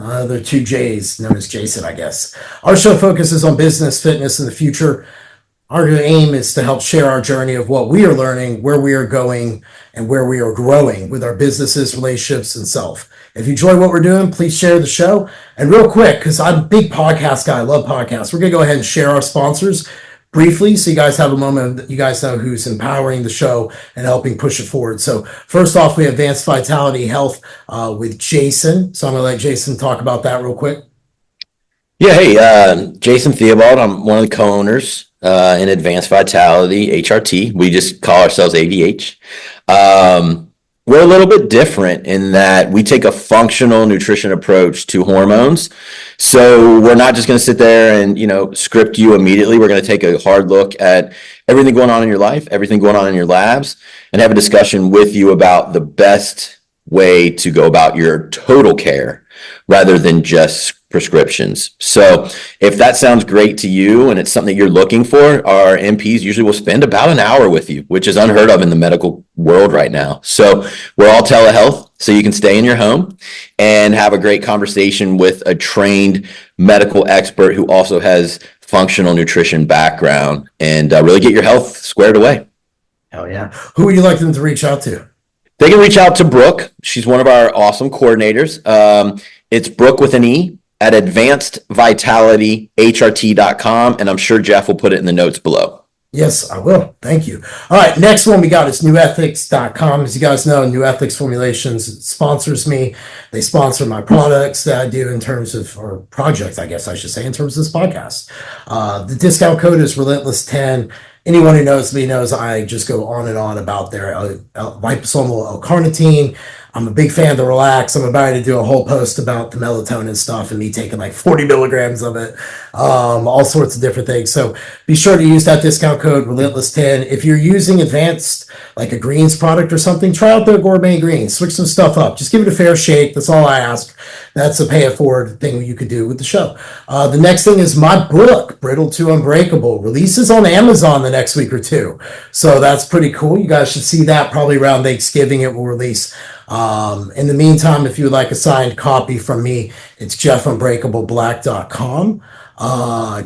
The two J's, known as Jason, I guess. Our show focuses on business, fitness, and the future. Our aim is to help share our journey of what we are learning, where we are going, and where we are growing with our businesses, relationships, and self. If you enjoy what we're doing, please share the show. And real quick, because I'm a big podcast guy, I love podcasts, we're going to go ahead and share our sponsors briefly so you guys have a moment, you guys know who's empowering the show and helping push it forward. So first off, we have Advanced Vitality Health with Jason. So I'm going to let Jason talk about that real quick. Yeah, hey, Jason Theobald. I'm one of the co-owners in Advanced Vitality, HRT. We just call ourselves AVH. We're a little bit different in that we take a functional nutrition approach to hormones. So we're not just going to sit there and, script you immediately. We're going to take a hard look at everything going on in your life, everything going on in your labs, and have a discussion with you about the best way to go about your total care rather than just prescriptions. So if that sounds great to you and it's something you're looking for, our MPs usually will spend about an hour with you, which is unheard of in the medical world right now. So we're all telehealth, so you can stay in your home and have a great conversation with a trained medical expert who also has functional nutrition background and really get your health squared away. Hell yeah. Who would you like them to reach out to? They can reach out to Brooke. She's one of our awesome coordinators. It's Brooke with an E at advancedvitalityhrt.com, and I'm sure Jeff will put it in the notes below. Yes, I will. Thank you. All right, next one we got is nevethics.com. As you guys know, New Ethics Formulations sponsors me. They sponsor my products that I do in terms of, or projects, I guess I should say, in terms of this podcast. The discount code is Relentless10. Anyone who knows me knows I just go on and on about their liposomal L-carnitine. I'm a big fan of the Relax. I'm about to do a whole post about the melatonin stuff and me taking like 40 milligrams of it, all sorts of different things. So be sure to use that discount code Relentless10. If you're using advanced, like a greens product or something, try out their gourmet greens. Switch some stuff up. Just give it a fair shake. That's all I ask. That's a pay it forward thing you could do with the show. The next thing is my book, Brittle to Unbreakable, releases on Amazon the next week or two. So that's pretty cool. You guys should see that probably around Thanksgiving. It will release. In the meantime, if you would like a signed copy from me, it's jeffunbreakableBlack.com.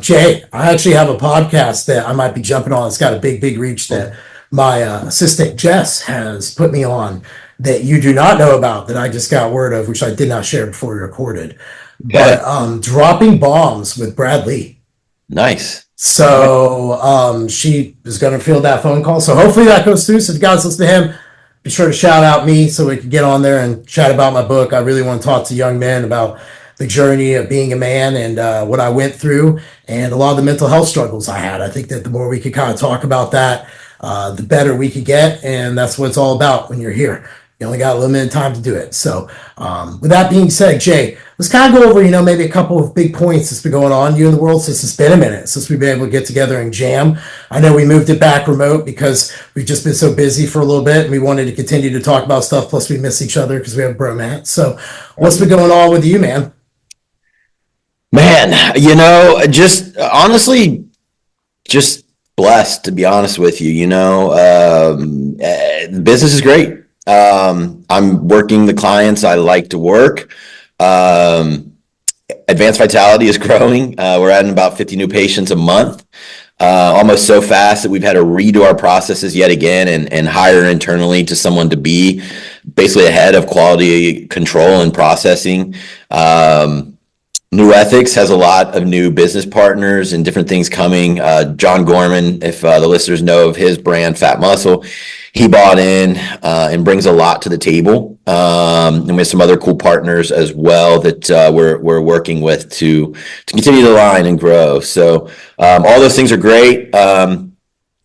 Jay, I actually have a podcast that I might be jumping on. It's got a big reach that my assistant Jess has put me on that you do not know about, that I just got word of, which I did not share before we recorded. Okay. But Dropping Bombs with Brad Lee. Nice. So she is going to field that phone call. So hopefully that goes through. So if you guys listen to him, be sure to shout out me so we can get on there and chat about my book. I really want to talk to young men about the journey of being a man and what I went through and a lot of the mental health struggles I had. I think that the more we could kind of talk about that, the better we could get. And that's what it's all about when you're here. You only got a limited time to do it. So with that being said, Jay, let's kind of go over, maybe a couple of big points that's been going on in the world since it's been a minute, since we've been able to get together and jam. I know we moved it back remote because we've just been so busy for a little bit and we wanted to continue to talk about stuff. Plus we miss each other because we have a bromance. So what's been going on with you, man? Man, just honestly, just blessed, to be honest with you. The business is great. I'm working the clients I like to work. Advanced Vitality is growing. We're adding about 50 new patients a month, almost so fast that we've had to redo our processes yet again and hire internally to someone to be basically a head of quality control and processing. New Ethics has a lot of new business partners and different things coming. John Gorman, if the listeners know of his brand, Fat Muscle, he bought in and brings a lot to the table. And we have some other cool partners as well that we're working with to continue to line and grow. So all those things are great. I'm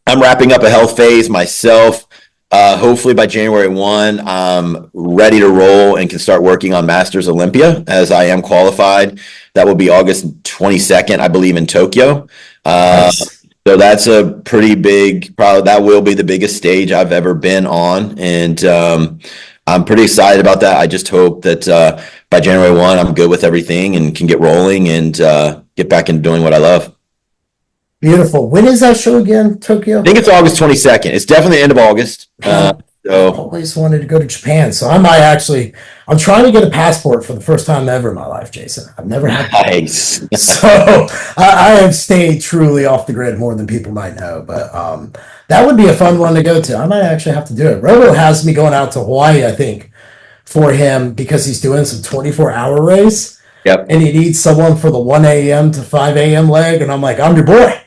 wrapping up a health phase myself. Hopefully by January 1, I'm ready to roll and can start working on Masters Olympia as I am qualified. That will be August 22nd, I believe, in Tokyo. Nice. So that's a pretty big, probably that will be the biggest stage I've ever been on. And I'm pretty excited about that. I just hope that by January 1, I'm good with everything and can get rolling and get back into doing what I love. Beautiful. When is that show again, Tokyo? I think it's August 22nd. It's definitely the end of August. So always wanted to go to Japan. So I'm trying to get a passport for the first time ever in my life, Jason. I've never had one. nice. So I have stayed truly off the grid more than people might know. But that would be a fun one to go to. I might actually have to do it. Robo has me going out to Hawaii, I think, for him because he's doing some 24-hour race. Yep. And he needs someone for the 1 a.m. to 5 a.m. leg. And I'm like, I'm your boy.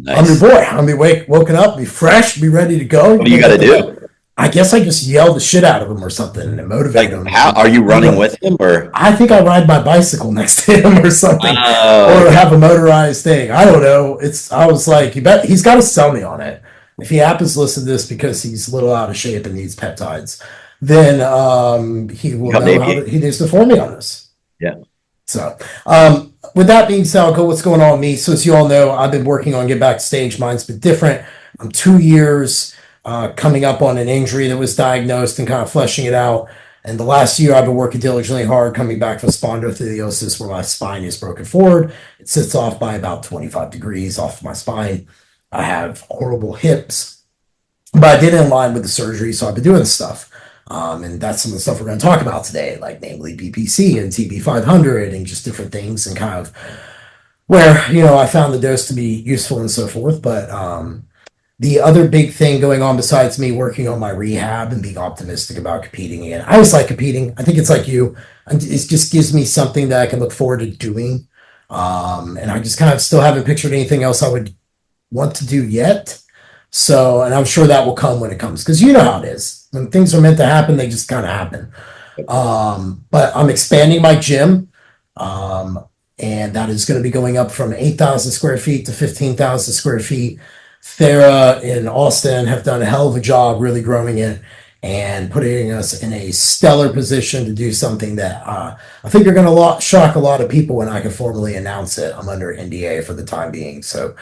I'm your Nice. boy. I'm be woken up, be fresh, be ready to go. What do you got to do? I guess I just yell the shit out of him or something and motivate Like, him. how are you running with him, or? I think I ride my bicycle next to him or something, or have a motorized thing. I don't know. I was like, you bet he's got to sell me on it. If he happens to listen to this because he's a little out of shape and needs peptides, then he will know he needs to form me on this. Yeah. So, with that being said, I'll go what's going on with me. So, as you all know, I've been working on Get Back to Stage. Mine's been different. I'm 2 years coming up on an injury that was diagnosed and kind of fleshing it out. And the last year, I've been working diligently hard, coming back from spondylolisthesis, where my spine is broken forward. It sits off by about 25 degrees off my spine. I have horrible hips, but I did it in line with the surgery, so I've been doing stuff. And that's some of the stuff we're going to talk about today, like namely BPC and TB500 and just different things and kind of where, I found the dose to be useful and so forth. But the other big thing going on besides me working on my rehab and being optimistic about competing again, I always like competing. I think it's like you. It just gives me something that I can look forward to doing. And I just kind of still haven't pictured anything else I would want to do yet. So, and I'm sure that will come when it comes, because you know how it is. When things are meant to happen, they just kind of happen. But I'm expanding my gym, and that is going to be going up from 8,000 square feet to 15,000 square feet. Thera in Austin have done a hell of a job really growing it and putting us in a stellar position to do something that I think are going to shock a lot of people when I can formally announce it. I'm under NDA for the time being. So,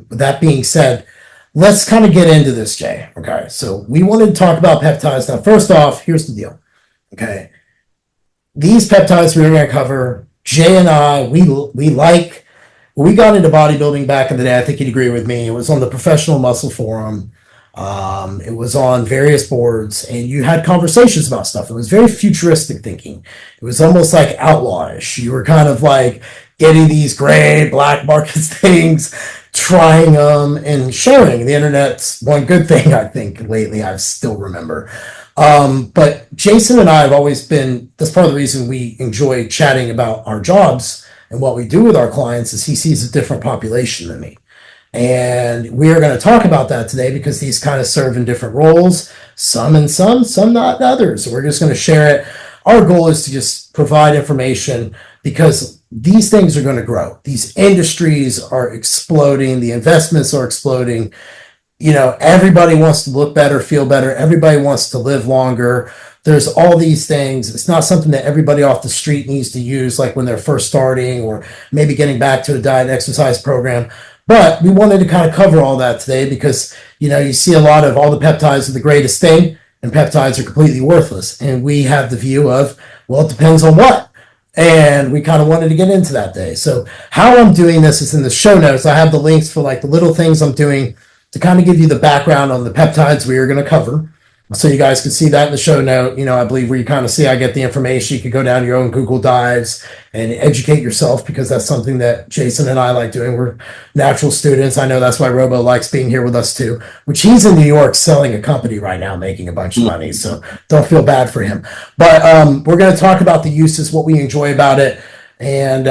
with that being said, let's kind of get into this, Jay. Okay, so we wanted to talk about peptides. Now, first off, here's the deal. Okay, these peptides we're going to cover, Jay and I, we got into bodybuilding back in the day. I think you'd agree with me. It was on the Professional Muscle Forum. It was on various boards, and you had conversations about stuff. It was very futuristic thinking. It was almost like outlawish. You were kind of like getting these gray black markets things, trying them and sharing. The internet's one good thing, I think, lately, I still remember. But Jason and I have always been, that's part of the reason we enjoy chatting about our jobs and what we do with our clients, is he sees a different population than me. And we are going to talk about that today because these kind of serve in different roles, some not others. So we're just going to share it. Our goal is to just provide information because these things are going to grow. These industries are exploding. The investments are exploding. Everybody wants to look better, feel better. Everybody wants to live longer. There's all these things. It's not something that everybody off the street needs to use, like when they're first starting or maybe getting back to a diet exercise program. But we wanted to kind of cover all that today because, you see a lot of all the peptides are the greatest thing and peptides are completely worthless. And we have the view of, well, it depends on what. And we kind of wanted to get into that day. So how I'm doing this is in the show notes. I have the links for like the little things I'm doing to kind of give you the background on the peptides we are going to cover. So you guys can see that in the show note, I believe where you kind of see I get the information. You can go down your own Google dives and educate yourself because that's something that Jason and I like doing. We're natural students. I know that's why Robo likes being here with us too, which he's in New York selling a company right now, making a bunch of money. So don't feel bad for him. But we're going to talk about the uses, what we enjoy about it, and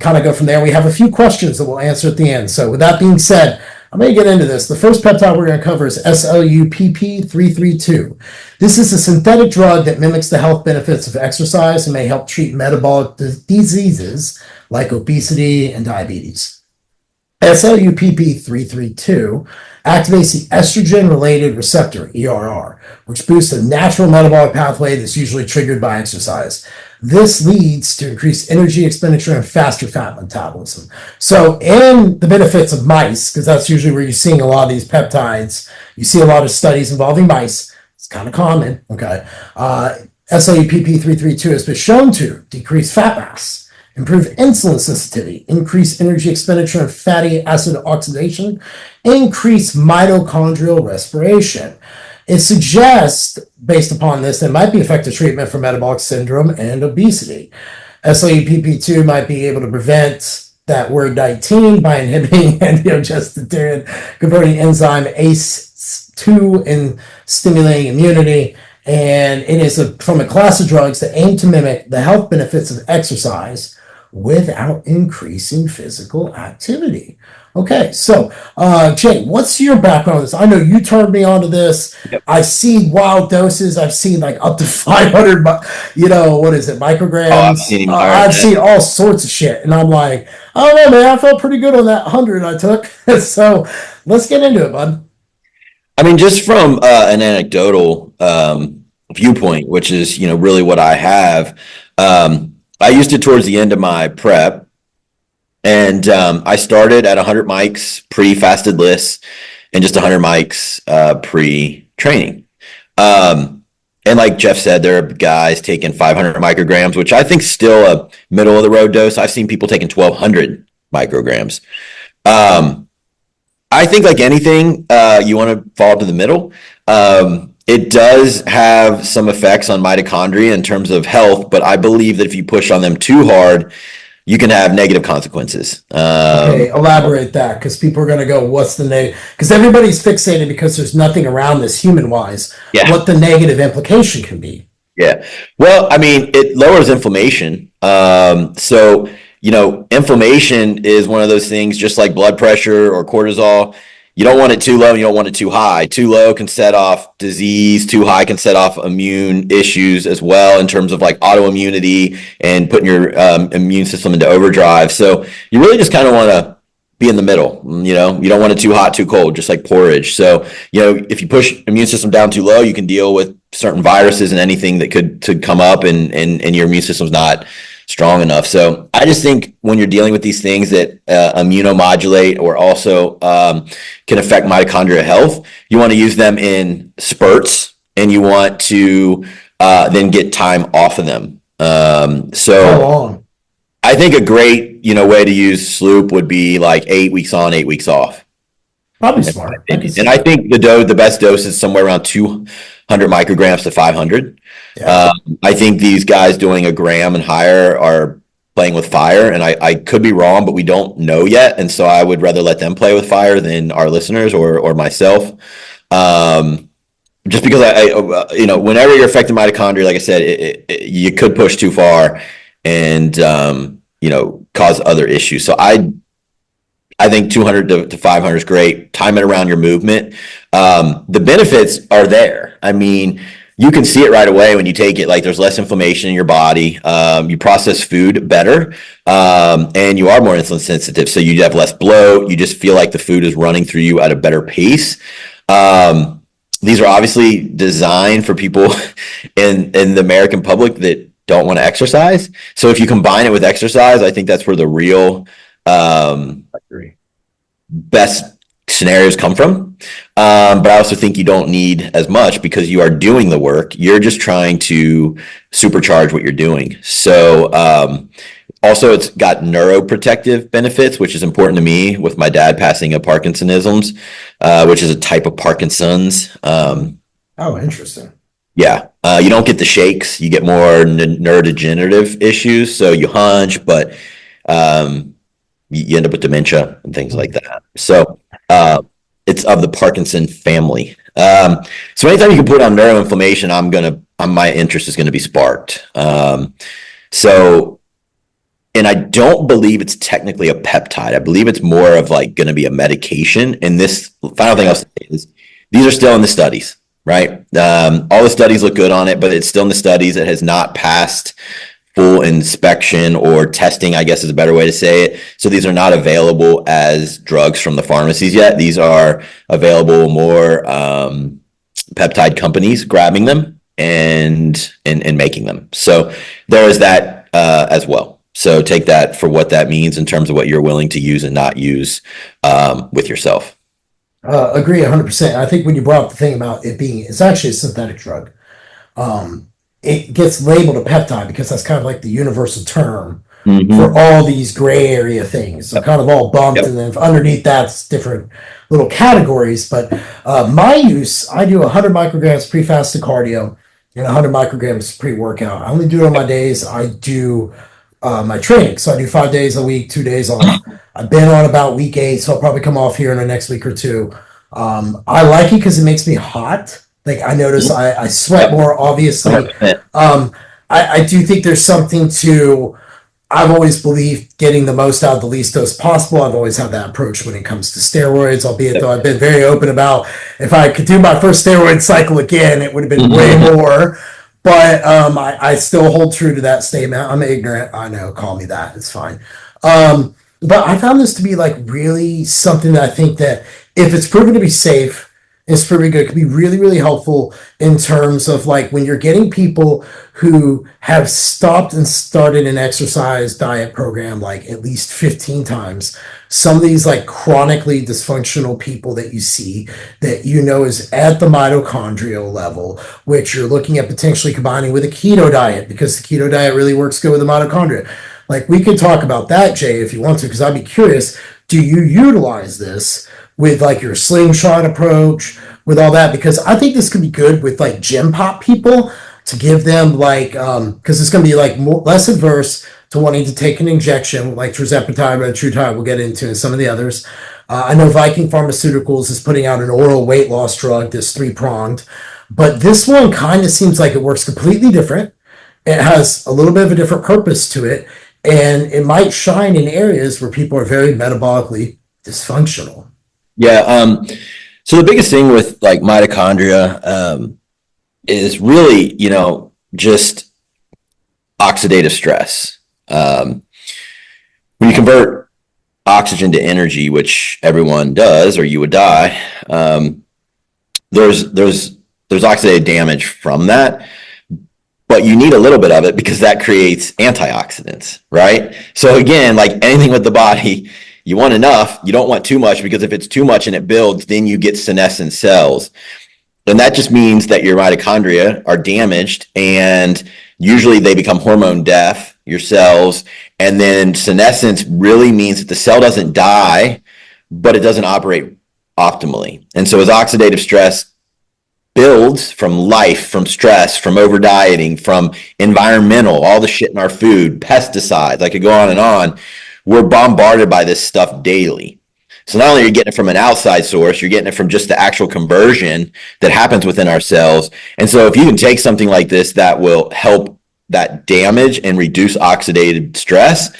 kind of go from there. We have a few questions that we'll answer at the end. So with that being said, I'm going to get into this. The first peptide we're going to cover is SLUPP332. This is a synthetic drug that mimics the health benefits of exercise and may help treat metabolic diseases like obesity and diabetes. SLUPP332 activates the estrogen-related receptor, ERR, which boosts a natural metabolic pathway that's usually triggered by exercise. This leads to increased energy expenditure and faster fat metabolism. So in the benefits of mice, because that's usually where you're seeing a lot of these peptides, you see a lot of studies involving mice. It's kind of common, okay? SLUPP332 has been shown to decrease fat mass, improve insulin sensitivity, increase energy expenditure and fatty acid oxidation, increase mitochondrial respiration. It suggests, based upon this, that it might be effective treatment for metabolic syndrome and obesity. SLEPP2 might be able to prevent that word 19 by inhibiting angiotensin converting enzyme ACE2 and stimulating immunity. And it is from a class of drugs that aim to mimic the health benefits of exercise without increasing physical activity. Okay, so Jay, what's your background on this? I know you turned me on to this. Yep. I've seen wild doses. I've seen like up to 500, what is it, micrograms? I've seen all sorts of shit. And I'm like, I don't know, man, I felt pretty good on that 100 I took. So let's get into it, bud. I mean, just from an anecdotal viewpoint, which is, really what I have, I used it towards the end of my prep. And I started at 100 mics pre-fasted lists and just 100 mics pre-training. And like Jeff said, there are guys taking 500 micrograms, which I think is still a middle of the road dose. I've seen people taking 1,200 micrograms. I think like anything, you want to fall to the middle. It does have some effects on mitochondria in terms of health, but I believe that if you push on them too hard, you can have negative consequences. Okay, elaborate that, because people are going to go, what's the negative? Because everybody's fixated because there's nothing around this human-wise. Yeah. What the negative implication can be. Yeah. Well, I mean, it lowers inflammation. So, inflammation is one of those things, just like blood pressure or cortisol. You don't want it too low and you don't want it too high. Too low can set off disease. Too high can set off immune issues as well in terms of like autoimmunity and putting your immune system into overdrive. So you really just kind of want to be in the middle. You don't want it too hot, too cold, just like porridge. So, if you push immune system down too low, you can deal with certain viruses and anything that could come up and your immune system's not strong enough. So I just think when you're dealing with these things that immunomodulate or also can affect mitochondrial health, you want to use them in spurts and you want to then get time off of them. So I think a great, way to use Sloop would be like 8 weeks on, 8 weeks off. Probably smart. And I think the best dose is somewhere around 200 micrograms to 500. Yeah. I think these guys doing a gram and higher are playing with fire, and I could be wrong, but we don't know yet. And so I would rather let them play with fire than our listeners or myself. Just because whenever you're affecting mitochondria, like I said, you could push too far and, cause other issues. So I think 200 to 500 is great. Time it around your movement. The benefits are there. I mean, you can see it right away when you take it. Like there's less inflammation in your body. You process food better, and you are more insulin sensitive. So you have less bloat. You just feel like the food is running through you at a better pace. These are obviously designed for people in the American public that don't want to exercise. So if you combine it with exercise, I think that's where the real best scenarios come from. But I also think you don't need as much because you are doing the work. You're just trying to supercharge what you're doing. So also it's got neuroprotective benefits, which is important to me with my dad passing of Parkinsonisms, which is a type of Parkinson's. Oh, interesting. Yeah. You don't get the shakes. You get more neurodegenerative issues. So you hunch, but you end up with dementia and things like that. So it's of the Parkinson family. So anytime you can put on neuroinflammation, my interest is going to be sparked. And I don't believe it's technically a peptide. I believe it's more of like going to be a medication. And this final thing I'll say is these are still in the studies, right? All the studies look good on it, but it's still in the studies. It has not passed full inspection or testing, I guess is a better way to say it. So these are not available as drugs from the pharmacies yet. These are available more peptide companies grabbing them and making them. So there is that as well. So take that for what that means in terms of what you're willing to use and not use with yourself. Agree 100%. I think when you brought up the thing about it's actually a synthetic drug. It gets labeled a peptide because that's kind of like the universal term for all these gray area things. So kind of all bumped, and then underneath that's different little categories. But my use, I do 100 micrograms pre-fasted cardio and 100 micrograms pre-workout. I only do it on my days I do my training. So I do 5 days a week, 2 days off. I've been on about week 8, so I'll probably come off here in the next week or two. I like it because it makes me hot. Like I notice I sweat more, obviously. I do think there's something to, I've always believed getting the most out of the least dose possible. I've always had that approach when it comes to steroids, albeit though I've been very open about if I could do my first steroid cycle again, it would have been way more. But I still hold true to that statement. I'm ignorant. I know, call me that. It's fine. But I found this to be like really something that I think that if it's proven to be safe, it's pretty good. It could be really, really helpful in terms of like when you're getting people who have stopped and started an exercise diet program like at least 15 times. Some of these like chronically dysfunctional people that you see that you know is at the mitochondrial level, which you're looking at potentially combining with a keto diet because the keto diet really works good with the mitochondria. Like we could talk about that, Jay, if you want to, because I'd be curious, do you utilize this with like your slingshot approach, with all that? Because I think this could be good with like gym pop people to give them like, because it's going to be like less adverse to wanting to take an injection like Tirzepatide, Retatrutide, we'll get into, and some of the others. I know Viking Pharmaceuticals is putting out an oral weight loss drug, this 3-pronged, but this one kind of seems like it works completely different. It has a little bit of a different purpose to it, and it might shine in areas where people are very metabolically dysfunctional. Yeah. So the biggest thing with like mitochondria is really, just oxidative stress. When you convert oxygen to energy, which everyone does, or you would die, there's oxidative damage from that. But you need a little bit of it because that creates antioxidants, right? So again, like anything with the body, you want enough, you don't want too much, because if it's too much and it builds, then you get senescent cells. And that just means that your mitochondria are damaged, and usually they become hormone deaf, your cells. And then senescence really means that the cell doesn't die, but it doesn't operate optimally. And so as oxidative stress builds from life, from stress, from over dieting, from environmental, all the shit in our food, pesticides, I could go on and on. We're bombarded by this stuff daily. So not only are you getting it from an outside source, you're getting it from just the actual conversion that happens within our cells. And so if you can take something like this that will help that damage and reduce oxidative stress,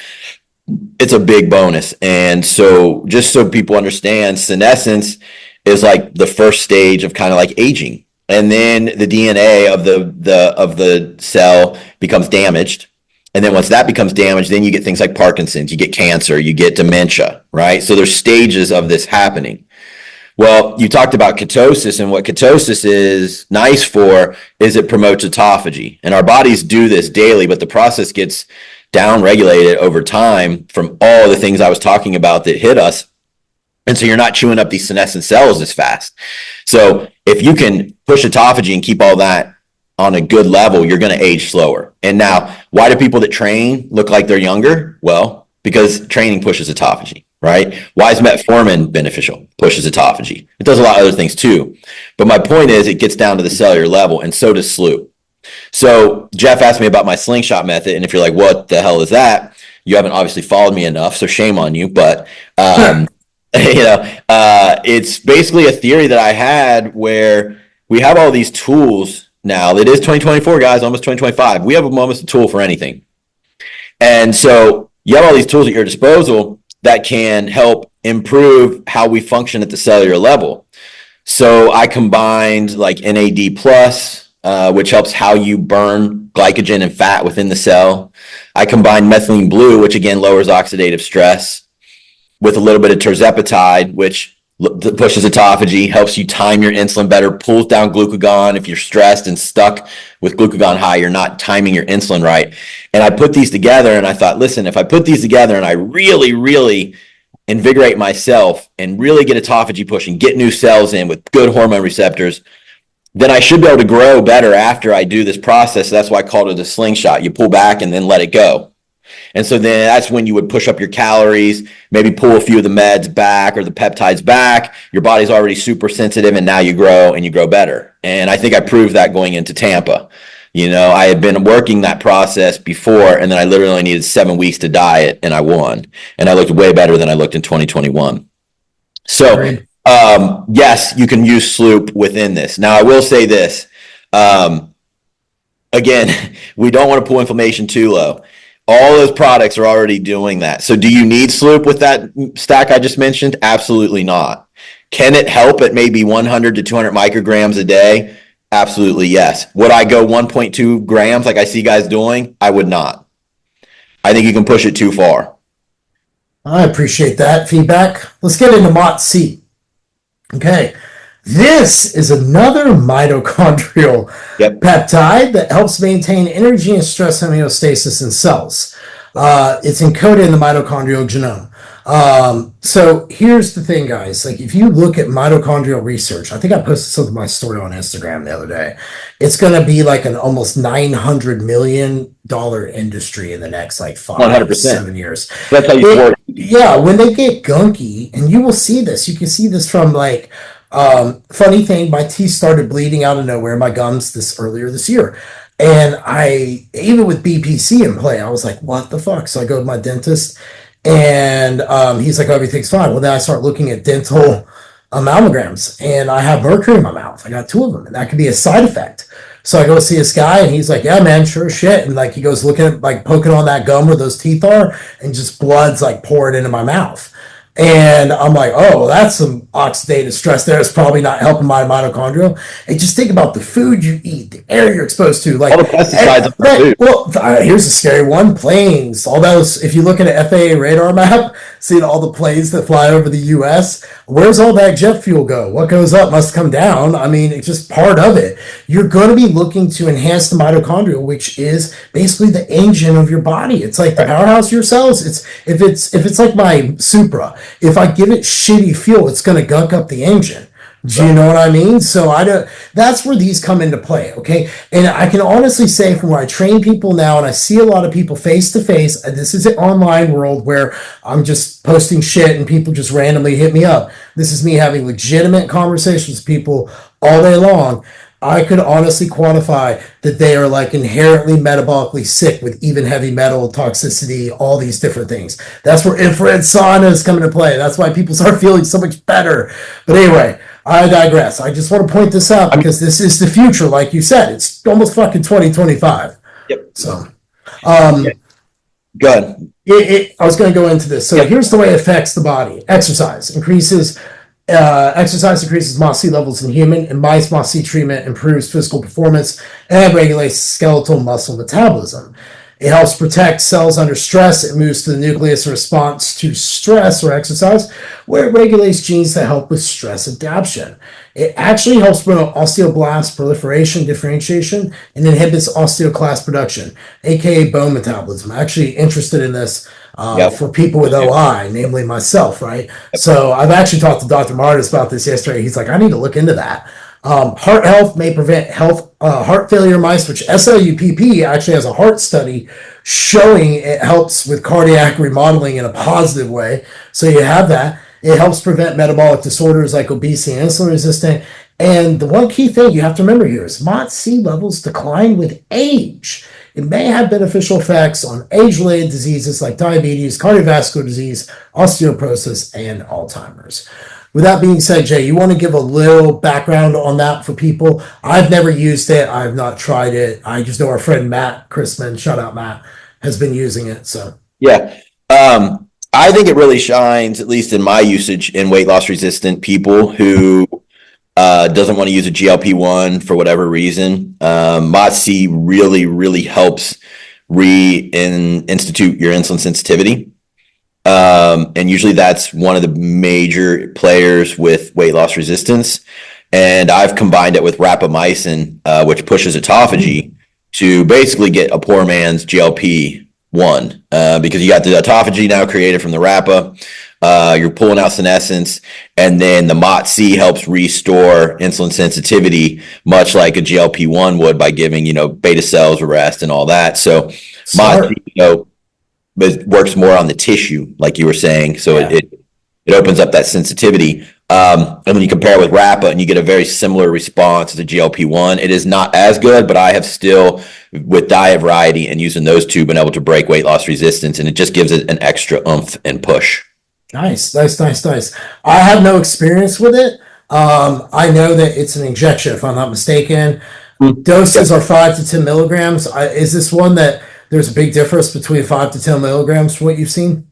it's a big bonus. And so just so people understand, senescence is like the first stage of kind of like aging. And then the DNA of the cell becomes damaged. And then once that becomes damaged, then you get things like Parkinson's, you get cancer, you get dementia, right? So there's stages of this happening. Well, you talked about ketosis, and what ketosis is nice for is it promotes autophagy. And our bodies do this daily, but the process gets down-regulated over time from all the things I was talking about that hit us. And so you're not chewing up these senescent cells as fast. So if you can push autophagy and keep all that on a good level, you're going to age slower. And now, why do people that train look like they're younger? Well, because training pushes autophagy, right? Why is metformin beneficial? Pushes autophagy. It does a lot of other things too. But my point is, it gets down to the cellular level, and so does SLU. So Jeff asked me about my slingshot method, and if you're like, what the hell is that? You haven't obviously followed me enough, so shame on you. But it's basically a theory that I had where we have all these tools now. It is 2024, guys, almost 2025. We have almost a tool for anything. And so you have all these tools at your disposal that can help improve how we function at the cellular level. So I combined like NAD+, which helps how you burn glycogen and fat within the cell. I combined methylene blue, which again lowers oxidative stress, with a little bit of Tirzepatide, which pushes autophagy, helps you time your insulin better, pulls down glucagon. If you're stressed and stuck with glucagon high, you're not timing your insulin right. And I put these together, and I thought, listen, if I put these together and I really, really invigorate myself and really get autophagy pushing, get new cells in with good hormone receptors, then I should be able to grow better after I do this process. So that's why I called it a slingshot. You pull back and then let it go. And so then that's when you would push up your calories, maybe pull a few of the meds back or the peptides back. Your body's already super sensitive, and now you grow and you grow better. And I think I proved that going into Tampa. I had been working that process before, and then I literally only needed 7 weeks to diet, and I won. And I looked way better than I looked in 2021. So, yes, you can use Sloop within this. Now, I will say this. Again, we don't want to pull inflammation too low. All those products are already doing that. So do you need Sloop with that stack I just mentioned? Absolutely not. Can it help at maybe 100 to 200 micrograms a day? Absolutely, yes. Would I go 1.2 grams like I see guys doing? I would not. I think you can push it too far. I appreciate that feedback. Let's get into MOTS-C. Okay. This is another mitochondrial peptide that helps maintain energy and stress homeostasis in cells. It's encoded in the mitochondrial genome. So here's the thing, guys. Like, if you look at mitochondrial research, I think I posted something on my story on Instagram the other day. It's going to be like an almost $900 million industry in the next like 5 7 years. That's how you work. Yeah, when they get gunky, and you will see this. You can see this from like funny thing. My teeth started bleeding out of nowhere. My gums earlier this year. And even with BPC in play, I was like, what the fuck? So I go to my dentist, and he's like, everything's fine. Well, then I start looking at dental amalgams, and I have mercury in my mouth. I got 2 of them, and that could be a side effect. So I go see this guy, and he's like, yeah, man, sure as shit. And like, he goes looking at, like, poking on that gum where those teeth are, and just blood's like pouring into my mouth. And I'm like, oh, well, that's some oxidative stress there. It's probably not helping my mitochondria. And just think about the food you eat, the air you're exposed to. Like, all the pesticides. Well, here's a scary one. Planes. All those, if you look at an FAA radar map, seeing all the planes that fly over the U.S., where's all that jet fuel go? What goes up must come down. I mean, it's just part of it. You're going to be looking to enhance the mitochondria, which is basically the engine of your body. It's like the powerhouse of your cells. If it's like my Supra, if I give it shitty fuel, it's going to gunk up the engine. Do you know what I mean? So that's where these come into play, okay? And I can honestly say, from where I train people now, and I see a lot of people face to face, and this is an online world where I'm just posting shit and people just randomly hit me up. This is me having legitimate conversations with people all day long. I could honestly quantify that they are like inherently metabolically sick with even heavy metal toxicity, all these different things. That's where infrared saunas come into play. That's why people start feeling so much better. But anyway, I digress. I just want to point this out because this is the future. Like you said, it's almost fucking 2025. Yep. So, good. I was going to go into this. So here's the way it affects the body. Exercise increases MOTS-C levels in human. In mice, MOTS-C treatment improves physical performance and regulates skeletal muscle metabolism. It helps protect cells under stress. It moves to the nucleus in response to stress or exercise, where it regulates genes that help with stress adaptation. It actually helps promote osteoblast proliferation, differentiation, and inhibits osteoclast production, aka bone metabolism. I'm actually interested in this for people with OI, namely myself, right? So I've actually talked to Dr. Martis about this yesterday. He's like, I need to look into that. Heart health may prevent heart failure in mice, which SLUPP actually has a heart study showing it helps with cardiac remodeling in a positive way. So you have that. It helps prevent metabolic disorders like obesity and insulin resistance. And the one key thing you have to remember here is MOTS-C levels decline with age. It may have beneficial effects on age-related diseases like diabetes, cardiovascular disease, osteoporosis, and Alzheimer's. With that being said, Jay, you want to give a little background on that for people? I've never used it. I've not tried it. I just know our friend Matt Chrisman, shout out Matt, has been using it. So yeah, I think it really shines, at least in my usage, in weight loss resistant people who doesn't want to use a GLP-1 for whatever reason. MOTS-C really helps reinstitute your insulin sensitivity. And usually that's one of the major players with weight loss resistance. And I've combined it with rapamycin, which pushes autophagy to basically get a poor man's GLP-1, because you got the autophagy now created from the rapa. You're pulling out senescence, and then the MOTS-C helps restore insulin sensitivity, much like a GLP-1 would by giving, beta cells a rest and all that. So MOTS-C, it works more on the tissue, like you were saying. So Yeah. it opens up that sensitivity. And when you compare it with Rappa and you get a very similar response as a GLP-1, it is not as good, but I have still, with diet variety and using those two, been able to break weight loss resistance, and it just gives it an extra oomph and push. Nice. I have no experience with it. I know that it's an injection, if I'm not mistaken. Doses are 5 to 10 milligrams. Is this one that there's a big difference between 5 to 10 milligrams from what you've seen?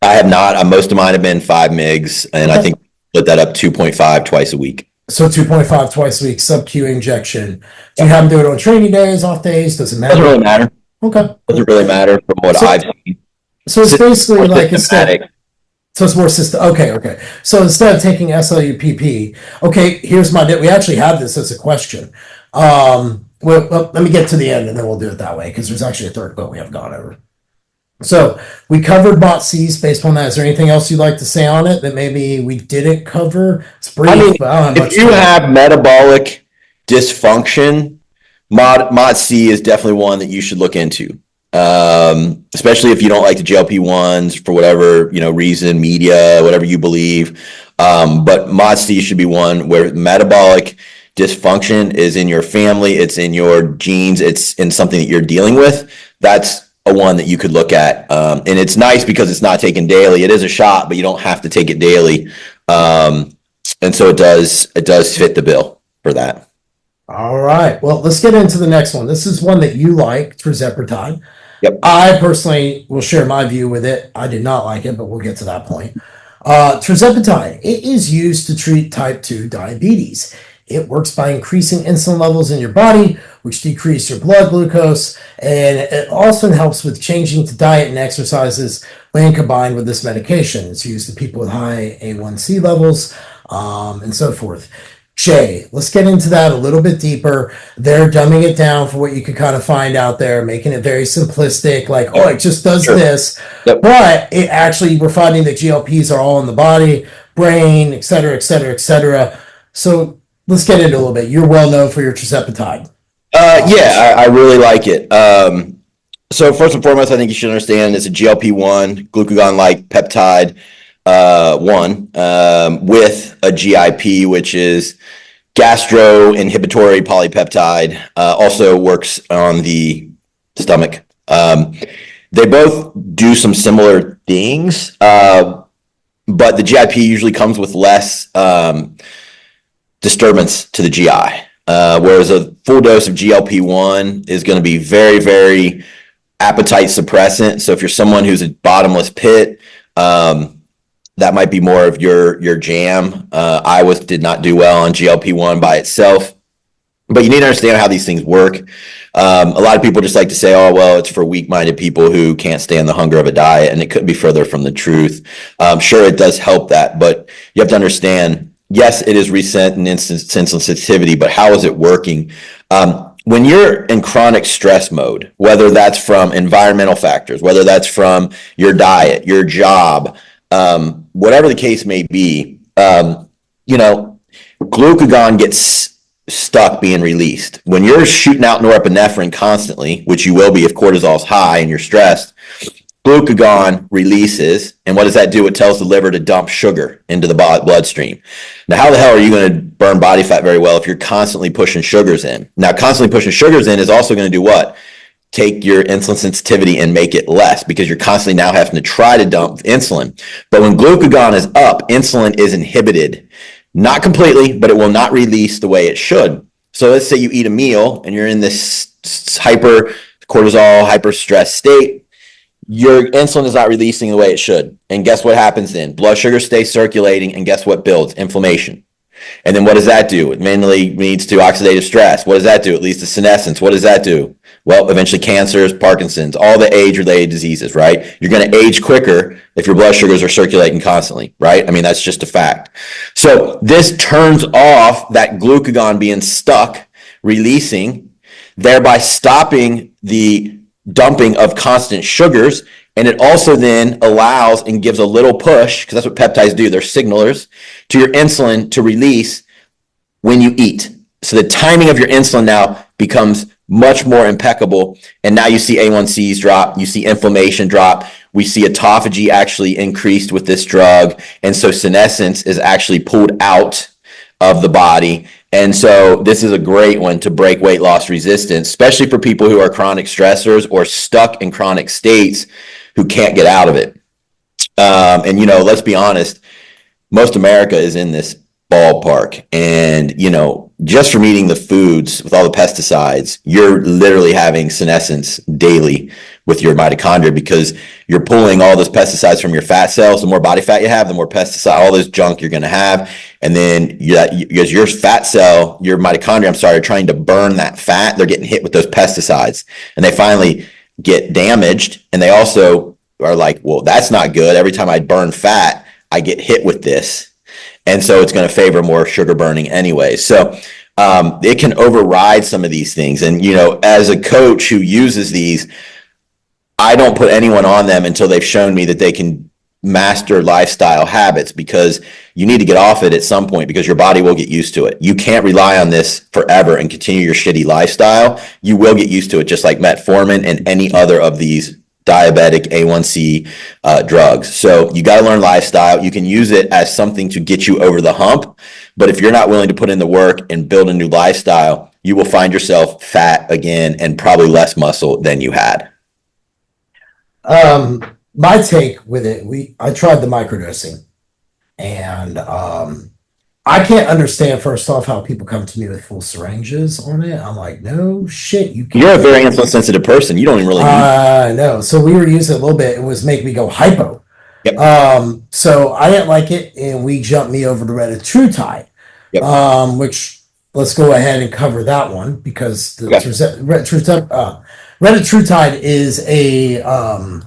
I have not. Most of mine have been 5 mgs, and I think split that up 2.5 twice a week. So 2.5 twice a week, sub-Q injection. Do you have them do it on training days, off days? Does it matter? Doesn't really matter. Okay. Doesn't really matter from what I've seen. So it's basically like systematic. So it's more system. Okay. So instead of taking SLUPP, okay, here's we actually have this as a question. Well, let me get to the end and then we'll do it that way because there's actually a third quote we haven't gone over. So we covered MOTS-C's based on that. Is there anything else you'd like to say on it that maybe we didn't cover? It's brief, but I don't have much if you have metabolic dysfunction, MOTS-C is definitely one that you should look into. Especially if you don't like the GLP-1s for whatever, reason, media, whatever you believe. But MOTS-C should be one where metabolic dysfunction is in your family, it's in your genes, it's in something that you're dealing with. That's a one that you could look at. And it's nice because it's not taken daily. It is a shot, but you don't have to take it daily. And so it does fit the bill for that. All right. Well, let's get into the next one. This is one that you like, Tirzepatide. Yep. I personally will share my view with it. I did not like it, but we'll get to that point. Tirzepatide, it is used to treat type 2 diabetes. It works by increasing insulin levels in your body, which decrease your blood glucose, and it also helps with changing to diet and exercises when combined with this medication. It's used in people with high A1C levels, and so forth. Jay, let's get into that a little bit deeper. They're dumbing it down for what you can kind of find out there, making it very simplistic, like, it just does this. Yep. But it actually, we're finding that GLPs are all in the body, brain, et cetera. So let's get into a little bit. You're well known for your Tirzepatide. I really like it. So first and foremost, I think you should understand it's a GLP-1, glucagon-like peptide, with a GIP, which is gastro-inhibitory polypeptide, also works on the stomach. They both do some similar things, but the GIP usually comes with less disturbance to the GI, whereas a full dose of GLP-1 is going to be very, very appetite suppressant. So if you're someone who's a bottomless pit, that might be more of your jam. I did not do well on GLP-1 by itself, but you need to understand how these things work. A lot of people just like to say, oh, well, it's for weak-minded people who can't stand the hunger of a diet, and it couldn't be further from the truth. Sure, it does help that, but you have to understand, yes, it is reset and instant insulin sensitivity, but how is it working? When you're in chronic stress mode, whether that's from environmental factors, whether that's from your diet, your job, whatever the case may be, glucagon gets stuck being released. When you're shooting out norepinephrine constantly, which you will be if cortisol's high and you're stressed, glucagon releases, and what does that do? It tells the liver to dump sugar into the bloodstream. Now, how the hell are you going to burn body fat very well if you're constantly pushing sugars in? Now, constantly pushing sugars in is also going to do what? Take your insulin sensitivity and make it less, because you're constantly now having to try to dump insulin. But when glucagon is up, insulin is inhibited. Not completely, but it will not release the way it should. So let's say you eat a meal and you're in this hyper cortisol, hyper stress state. Your insulin is not releasing the way it should. And guess what happens then? Blood sugar stays circulating, and guess what builds? Inflammation. And then what does that do? It mainly leads to oxidative stress. What does that do? It leads to senescence. What does that do? Well, eventually cancers, Parkinson's, all the age-related diseases, right? You're going to age quicker if your blood sugars are circulating constantly, right? I mean, that's just a fact. So this turns off that glucagon being stuck, releasing, thereby stopping the dumping of constant sugars. And it also then allows and gives a little push, because that's what peptides do. They're signalers to your insulin to release when you eat. So the timing of your insulin now becomes much more impeccable. And now you see A1Cs drop, you see inflammation drop. We see autophagy actually increased with this drug. And so senescence is actually pulled out of the body. And so this is a great one to break weight loss resistance, especially for people who are chronic stressors or stuck in chronic states who can't get out of it. And, you know, let's be honest, most America is in this ballpark. And, you know, just from eating the foods with all the pesticides, you're literally having senescence daily with your mitochondria because you're pulling all those pesticides from your fat cells. The more body fat you have, the more pesticide, all this junk you're going to have. And then because your fat cell, your mitochondria, are trying to burn that fat, they're getting hit with those pesticides and they finally get damaged. And they also are like, well, that's not good. Every time I burn fat, I get hit with this. And so it's going to favor more sugar burning anyway. So it can override some of these things. And, you know, as a coach who uses these, I don't put anyone on them until they've shown me that they can master lifestyle habits, because you need to get off it at some point because your body will get used to it. You can't rely on this forever and continue your shitty lifestyle. You will get used to it, just like metformin and any other of these diabetic A1C drugs. So you got to learn lifestyle. You can use it as something to get you over the hump. But if you're not willing to put in the work and build a new lifestyle, you will find yourself fat again and probably less muscle than you had. My take with it, I tried the microdosing, and I can't understand, first off, how people come to me with full syringes on it. I'm like, no shit, you can't. You're a very insulin sensitive person. You don't even really need no. So we were using it a little bit. It was making me go hypo. Yep. So I didn't like it, and we jumped me over to Retatrutide. Yep. Which, let's go ahead and cover that one, because the Retatrutide is a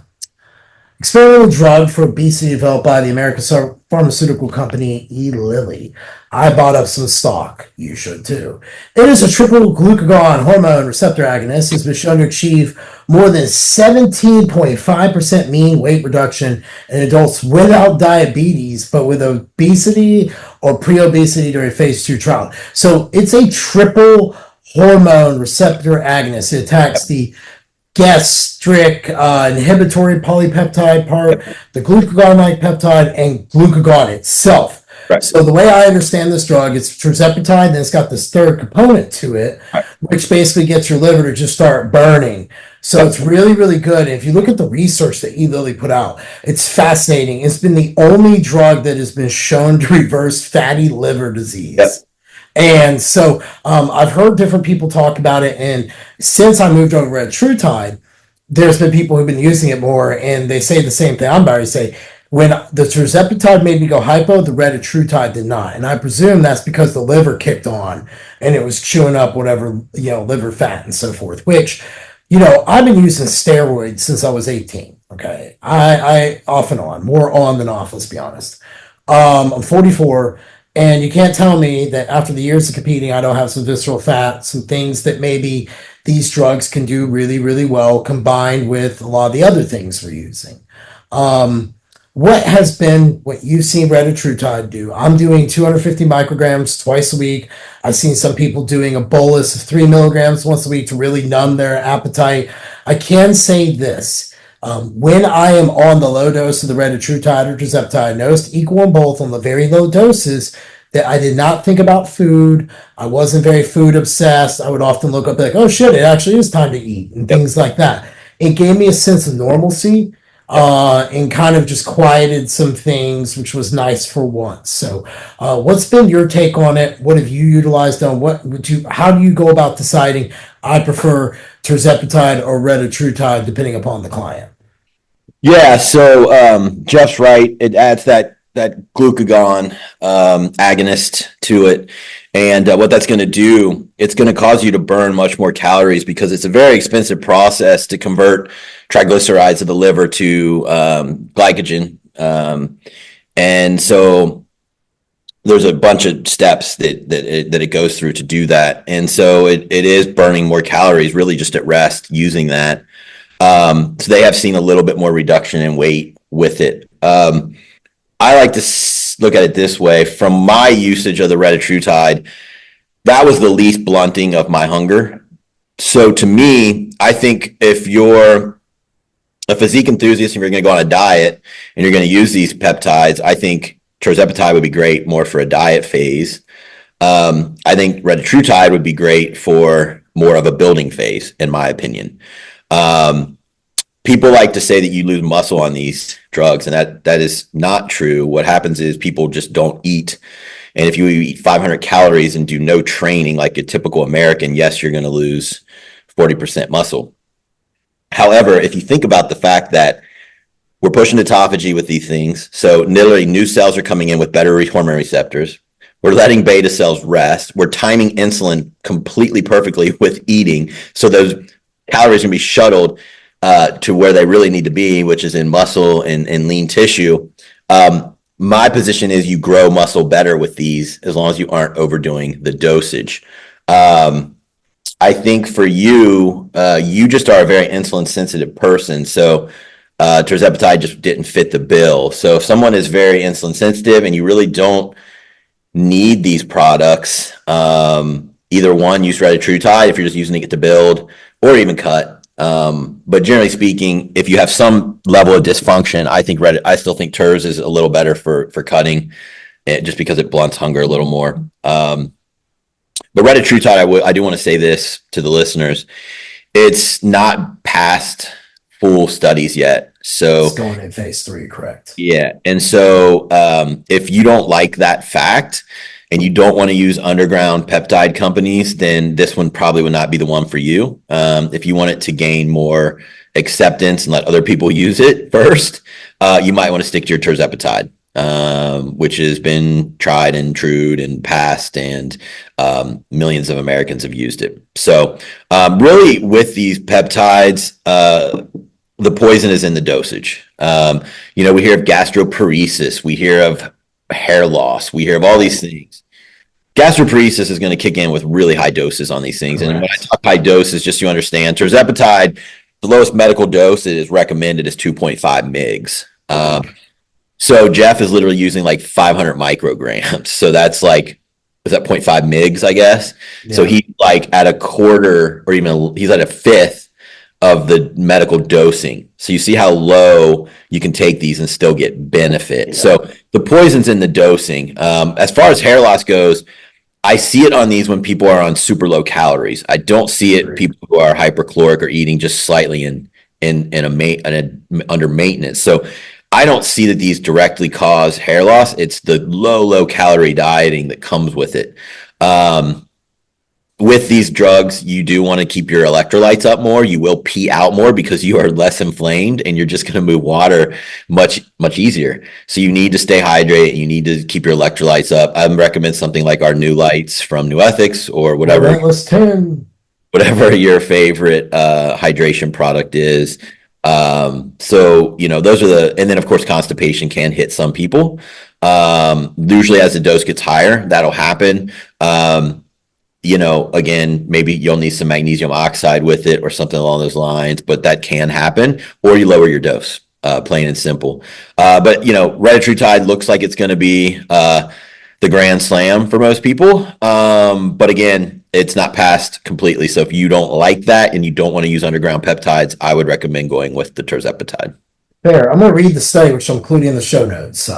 experimental drug for obesity developed by the American pharmaceutical company Eli Lilly. I bought up some stock. You should too. It is a triple glucagon hormone receptor agonist. Has been shown to achieve more than 17.5% mean weight reduction in adults without diabetes, but with obesity or pre-obesity during phase 2 trial. So it's a triple hormone receptor agonist. It attacks the gastric inhibitory polypeptide part, the glucagon-like peptide, and glucagon itself. Right. So the way I understand this drug, it's Tirzepatide, and it's got this third component to it, Right. which basically gets your liver to just start burning. So it's really, really good. And if you look at the research that Eli Lilly put out, it's fascinating. It's been the only drug that has been shown to reverse fatty liver disease. Yep. And so I've heard different people talk about it, and since I moved over to Retatrutide, there's been people who've been using it more, and they say the same thing I'm about to say. When the Tirzepatide made me go hypo, the Retatrutide did not, and I presume that's because the liver kicked on and it was chewing up whatever, you know, liver fat and so forth. Which, you know, I've been using steroids since I was 18. Okay, I off and on, more on than off. Let's be honest. I'm 44. And you can't tell me that after the years of competing, I don't have some visceral fat, some things that maybe these drugs can do really, really well combined with a lot of the other things we're using. What has been what you've seen Retatrutide do? I'm doing 250 micrograms twice a week. I've seen some people doing a bolus of 3 milligrams once a week to really numb their appetite. I can say this. When I am on the low dose of the Retatrutide or Tirzepatide, I noticed equal in both on the very low doses that I did not think about food. I wasn't very food obsessed. I would often look up like, oh shit, it actually is time to eat and things like that. It gave me a sense of normalcy and kind of just quieted some things, which was nice for once. So what's been your take on it? What have you utilized on? How do you go about deciding I prefer Tirzepatide or Retatrutide depending upon the client? Yeah, so Jeff's right. It adds that glucagon agonist to it. And what that's going to do, it's going to cause you to burn much more calories because it's a very expensive process to convert triglycerides of the liver to glycogen. And so there's a bunch of steps that it goes through to do that. And so it is burning more calories really just at rest using that. So they have seen a little bit more reduction in weight with it. I like to look at it this way. From my usage of the Retatrutide, that was the least blunting of my hunger. So to me, I think if you're a physique enthusiast and you're going to go on a diet and you're going to use these peptides, I think Tirzepatide would be great more for a diet phase. I think Retatrutide would be great for more of a building phase, in my opinion. Um, People like to say that you lose muscle on these drugs, and that is not true. What happens is people just don't eat. And if you eat 500 calories and do no training like a typical American, yes, you're going to lose 40% muscle. However, if you think about the fact that we're pushing autophagy with these things, so literally new cells are coming in with better hormone receptors. We're letting beta cells rest. We're timing insulin completely perfectly with eating. So those calories can be shuttled to where they really need to be, which is in muscle and lean tissue. My position is you grow muscle better with these as long as you aren't overdoing the dosage. I think for you, you just are a very insulin sensitive person. So Tirzepatide just didn't fit the bill. So if someone is very insulin sensitive and you really don't need these products, either one, use Retatrutide if you're just using it to build, or even cut. But generally speaking, if you have some level of dysfunction, I still think Terz is a little better for cutting, just because it blunts hunger a little more. But Retatrutide, I do want to say this to the listeners: it's not past full studies yet. So It's going in phase 3, correct? yeah, and so if you don't like that fact and you don't want to use underground peptide companies, then this one probably would not be the one for you. If you want it to gain more acceptance and let other people use it first, you might want to stick to your Tirzepatide, which has been tried and true and passed, and millions of Americans have used it. So really with these peptides, the poison is in the dosage. We hear of gastroparesis, we hear of hair loss, we hear of all these things. Gastroparesis is going to kick in with really high doses on these things. Correct. And when I talk high doses, just so you understand, Tirzepatide, the lowest medical dose that is recommended is 2.5 mgs. So Jeff is literally using like 500 micrograms. So that's like, is that 0.5 mgs, I guess? Yeah. So he's like at a quarter, or even he's at a fifth of the medical dosing. So you see how low you can take these and still get benefit. Yeah. So the poison's in the dosing. As far as hair loss goes, I see it on these when people are on super low calories. I don't see it people who are hypercaloric or eating just slightly under maintenance. So I don't see that these directly cause hair loss. It's the low calorie dieting that comes with it. With these drugs, you do want to keep your electrolytes up more. You will pee out more because you are less inflamed, and you're just going to move water much easier. So you need to stay hydrated. You need to keep your electrolytes up. I recommend something like our New Lights from New Ethics, or whatever. Relentless 10. Whatever your favorite hydration product is. So those are and then of course constipation can hit some people. Usually as the dose gets higher, that'll happen. Again, maybe you'll need some magnesium oxide with it or something along those lines, but that can happen, or you lower your dose, plain and simple. But Retatrutide looks like it's going to be the grand slam for most people. But again, it's not passed completely. So if you don't like that and you don't want to use underground peptides, I would recommend going with the Tirzepatide. Fair. I'm going to read the study, which I'm including in the show notes.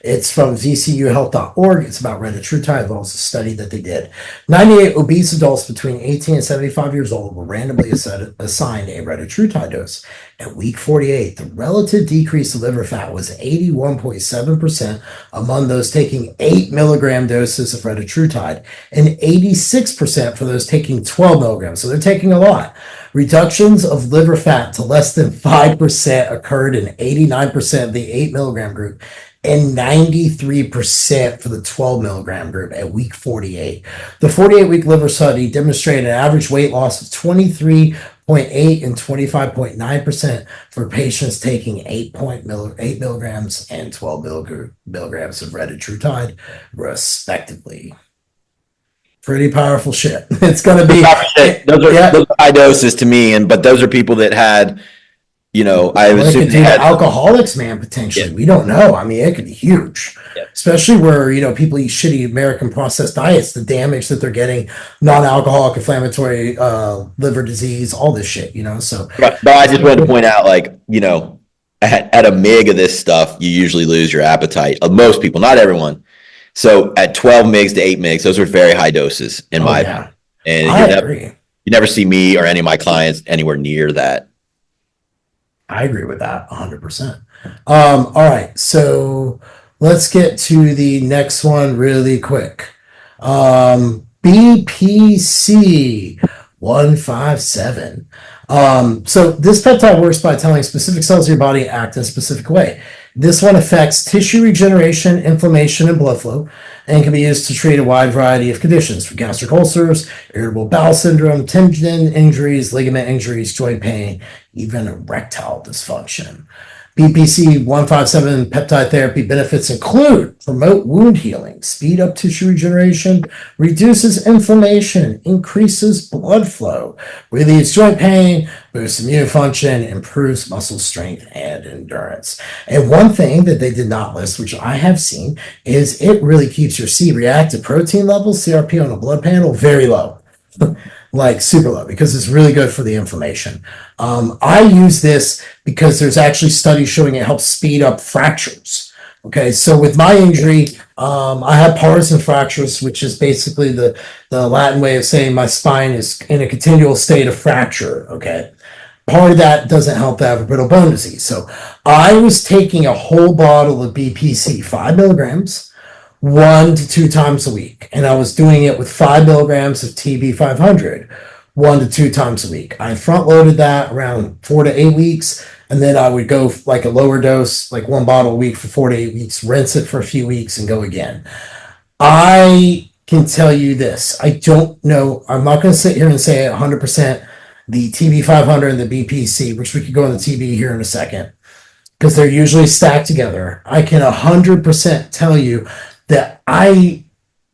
It's from vcuhealth.org. It's about Retatrutide, as well as a study that they did. 98 obese adults between 18 and 75 years old were randomly assigned a Retatrutide dose. At week 48, the relative decrease of liver fat was 81.7% among those taking 8 milligram doses of Retatrutide, and 86% for those taking 12 milligrams. So they're taking a lot. Reductions of liver fat to less than 5% occurred in 89% of the 8 milligram group and 93% for the 12 milligram group at week 48. The 48-week liver study demonstrated an average weight loss of 23.8 and 25.9% for patients taking 8 milligrams and 12 milligrams of Retatrutide, respectively. Pretty powerful shit. It's going to be those are high doses to me, but those are people that had I What it assume could they do to had. alcoholics, man, Yeah, potentially. We don't know. I mean, it could be huge, yeah. especially where, people eat shitty American processed diets, the damage that they're getting, non-alcoholic inflammatory liver disease, all this shit, So But I it's just not wanted to good. point out, like, at a mig of this stuff, you usually lose your appetite. Most people, not everyone. So at 12 mgs to 8 mgs, those are very high doses, in Oh, my opinion. yeah. And I agree. you never see me or any of my clients anywhere near that. I agree with that 100%. All right. So let's get to the next one really quick. BPC 157. So this peptide works by telling specific cells of your body act in a specific way. This one affects tissue regeneration, inflammation, and blood flow, and can be used to treat a wide variety of conditions, from gastric ulcers, irritable bowel syndrome, tendon injuries, ligament injuries, joint pain, even erectile dysfunction. BPC 157 peptide therapy benefits include promote wound healing, speed up tissue regeneration, reduces inflammation, increases blood flow, relieves joint pain, boosts immune function, improves muscle strength and endurance. And one thing that they did not list, which I have seen, is it really keeps your C-reactive protein levels, CRP on a blood panel, very low. Like super low, because it's really good for the inflammation. I use this because there's actually studies showing it helps speed up fractures. Okay, so with my injury, I have partisan fractures, which is basically the Latin way of saying my spine is in a continual state of fracture. Okay, part of that doesn't help to have a brittle bone disease. So I was taking a whole bottle of BPC, 5 milligrams, 1 to 2 times a week. And I was doing it with 5 milligrams of TB 500, 1 to 2 times a week. I front loaded that around 4 to 8 weeks. And then I would go like a lower dose, like 1 bottle a week for 4 to 8 weeks, rinse it for a few weeks and go again. I can tell you this. I don't know. I'm not going to sit here and say 100% the TB 500 and the BPC, which we could go on the TB here in a second, because they're usually stacked together. I can 100% tell you that I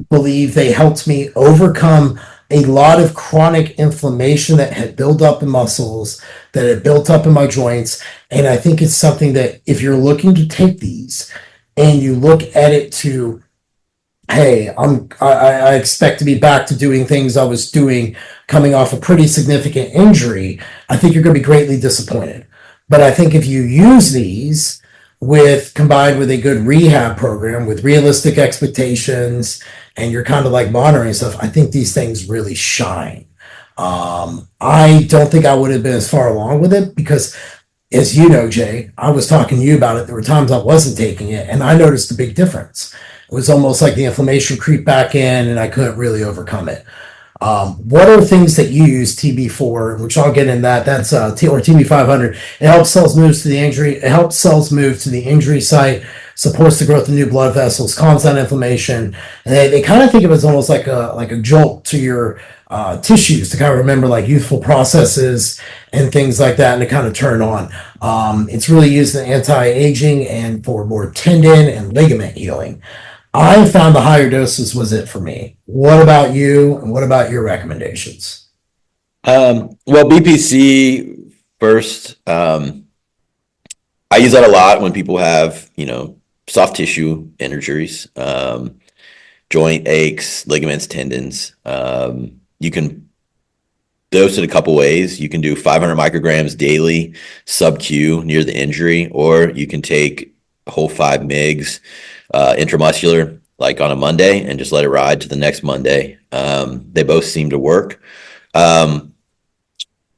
believe they helped me overcome a lot of chronic inflammation that had built up in muscles, that had built up in my joints. And I think it's something that if you're looking to take these and you look at it to, hey, I expect to be back to doing things I was doing coming off a pretty significant injury, I think you're going to be greatly disappointed. But I think if you use these combined with a good rehab program with realistic expectations, and you're kind of like monitoring stuff, I think these things really shine. I don't think I would have been as far along with it because, as you know, Jay, I was talking to you about it. There were times I wasn't taking it, and I noticed a big difference. It was almost like the inflammation creeped back in, and I couldn't really overcome it. What are things that you use TB for, which I'll get in that. That's or TB 500. It helps cells move to the injury. It helps cells move to the injury site, supports the growth of new blood vessels, calms down inflammation, and they kind of think of it as almost like a jolt to your tissues to kind of remember like youthful processes and things like that, and to kind of turn on. It's really used in anti-aging and for more tendon and ligament healing. I found the higher doses was it for me. What about you? And what about your recommendations? Well, BPC first. I use that a lot when people have, soft tissue injuries, joint aches, ligaments, tendons. You can dose it a couple ways. You can do 500 micrograms daily, sub-Q near the injury, or you can take a whole 5 mgs intramuscular, like on a Monday, and just let it ride to the next Monday. They both seem to work. But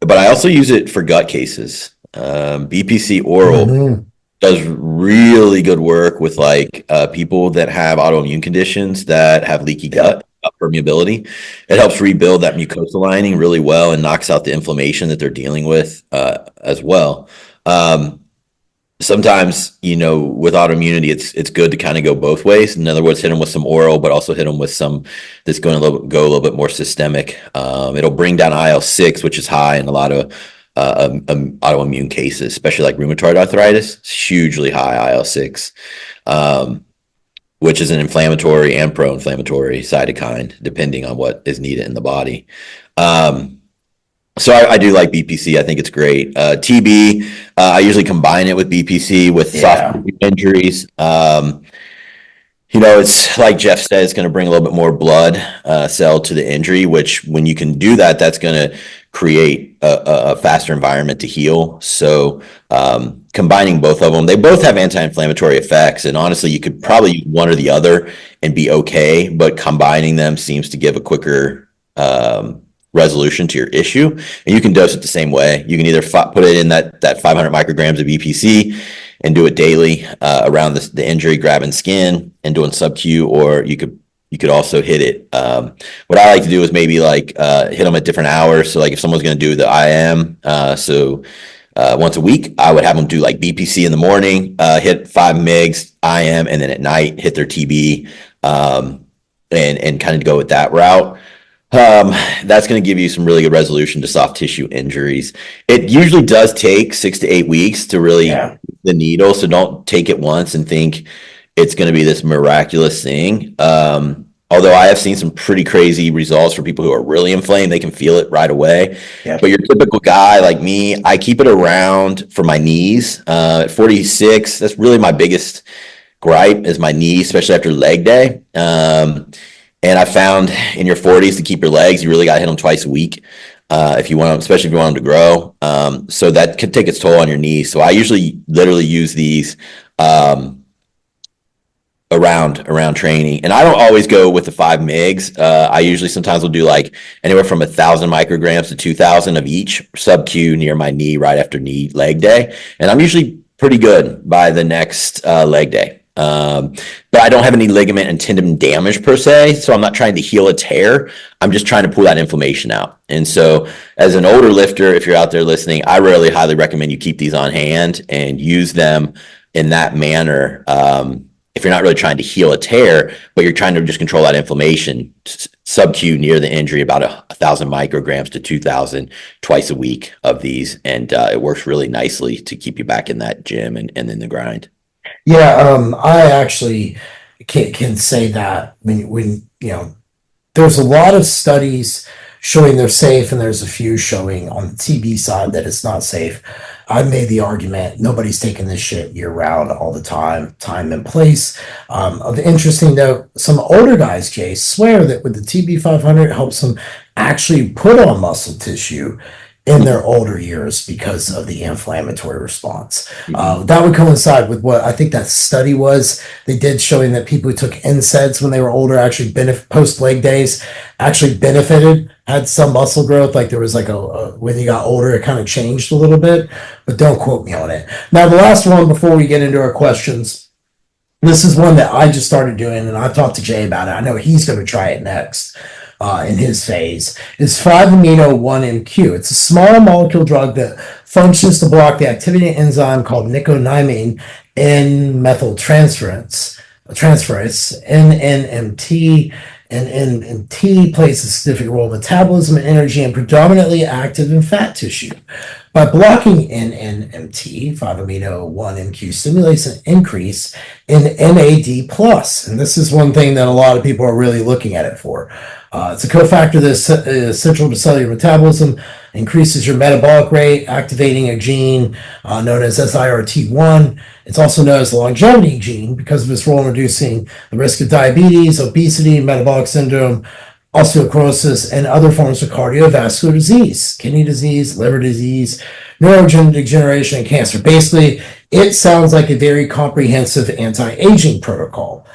I also use it for gut cases. BPC oral Mm-hmm. does really good work with like people that have autoimmune conditions that have leaky gut permeability. It helps rebuild that mucosal lining really well and knocks out the inflammation that they're dealing with as well. Sometimes, with autoimmunity, it's good to kind of go both ways. In other words, hit them with some oral, but also hit them with some that's going to go a little bit more systemic. It'll bring down IL-6, which is high in a lot of autoimmune cases, especially like rheumatoid arthritis. It's hugely high IL-6, which is an inflammatory and pro-inflammatory cytokine, depending on what is needed in the body. So I do like BPC. I think it's great. TB, I usually combine it with BPC with soft Yeah. injuries. It's like Jeff said, it's going to bring a little bit more blood cell to the injury, which when you can do that, that's going to create a faster environment to heal. So combining both of them, they both have anti-inflammatory effects. And honestly, you could probably use one or the other and be okay, but combining them seems to give a quicker resolution to your issue. And you can dose it the same way. You can either put it in that 500 micrograms of BPC and do it daily around the injury, grabbing skin and doing sub-Q, or you could also hit it. What I like to do is maybe hit them at different hours. So like if someone's going to do the IM, once a week, I would have them do like BPC in the morning, hit 5 mgs IM, and then at night hit their TB, and kind of go with that route. That's going to give you some really good resolution to soft tissue injuries. It usually does take 6 to 8 weeks to really the needle. So don't take it once and think it's going to be this miraculous thing. Although I have seen some pretty crazy results for people who are really inflamed, they can feel it right away. Yeah. But your typical guy like me, I keep it around for my knees at 46. That's really my biggest gripe is my knees, especially after leg day. And I found in your 40s to keep your legs, you really got to hit them twice a week if you want them, especially if you want them to grow. So that could take its toll on your knees. So I usually literally use these around training, and I don't always go with the 5 mgs. I usually sometimes will do like anywhere from 1,000 micrograms to 2,000 of each sub-Q near my knee right after leg day, and I'm usually pretty good by the next leg day. But I don't have any ligament and tendon damage per se, so I'm not trying to heal a tear. I'm just trying to pull that inflammation out. And so as an older lifter, if you're out there listening, I really highly recommend you keep these on hand and use them in that manner. If you're not really trying to heal a tear, but you're trying to just control that inflammation, sub-Q near the injury, about 1,000 micrograms to 2,000 twice a week of these. And it works really nicely to keep you back in that gym and in the grind. Yeah, I actually can say that when there's a lot of studies showing they're safe, and there's a few showing on the TB side that it's not safe. I made the argument nobody's taking this shit year round all the time and place. Of interesting note, some older guys, Jay, swear that with the TB 500 it helps them actually put on muscle tissue in their older years because of the inflammatory response. That would coincide with what I think that study was. They did showing that people who took NSAIDs when they were older actually post leg days actually benefited, had some muscle growth. Like there was like when you got older, it kind of changed a little bit, but don't quote me on it. Now, the last one before we get into our questions, this is one that I just started doing, and I've talked to Jay about it. I know he's going to try it next. In his phase, is 5-amino-1-MQ. It's a small molecule drug that functions to block the activity enzyme called nicotinamide N-methyltransferase, NNMT. NNMT plays a significant role in metabolism and energy, and predominantly active in fat tissue. By blocking NNMT, 5-amino-1-MQ stimulates an increase in NAD+. And this is one thing that a lot of people are really looking at it for. It's a cofactor that's central to cellular metabolism, increases your metabolic rate, activating a gene known as SIRT1. It's also known as the longevity gene because of its role in reducing the risk of diabetes, obesity, metabolic syndrome, osteoporosis, and other forms of cardiovascular disease, kidney disease, liver disease, neurodegeneration, and cancer. Basically, it sounds like a very comprehensive anti-aging protocol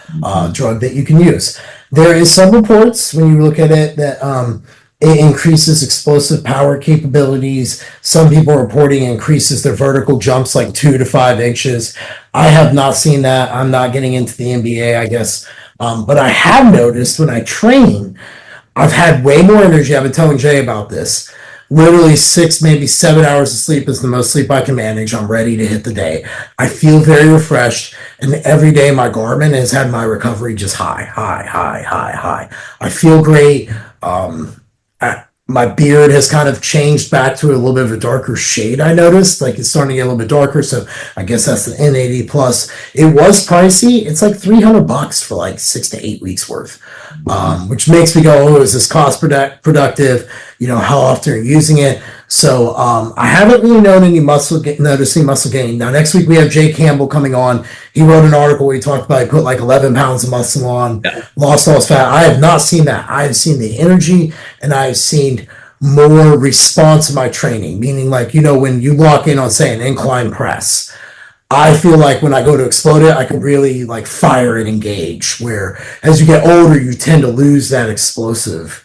drug that you can use. There is some reports when you look at it that it increases explosive power capabilities. Some people are reporting it increases their vertical jumps like 2 to 5 inches. I have not seen that. I'm not getting into the NBA, I guess. But I have noticed when I train, I've had way more energy. I've been telling Jay about this. Literally 6, maybe 7 hours of sleep is the most sleep I can manage. I'm ready to hit the day. I feel very refreshed, and every day my Garmin has had my recovery just high. I feel great. my beard has kind of changed back to a little bit of a darker shade. I noticed like it's starting to get a little bit darker. So I guess that's the N80 plus. It was pricey. It's like $300 for like 6 to 8 weeks worth, which makes me go, oh, is this cost productive? You know, how often are you using it? So I haven't really noticing muscle gain. Now next week we have Jay Campbell coming on. He wrote an article where he talked about he put like 11 pounds of muscle on, lost all his fat. I have not seen that. I have seen the energy, and I've seen more response to my training. Meaning, like, you know, when you lock in on, say, an incline press, I feel like when I go to explode it, I can really like fire and engage. Where as you get older, you tend to lose that explosiveness,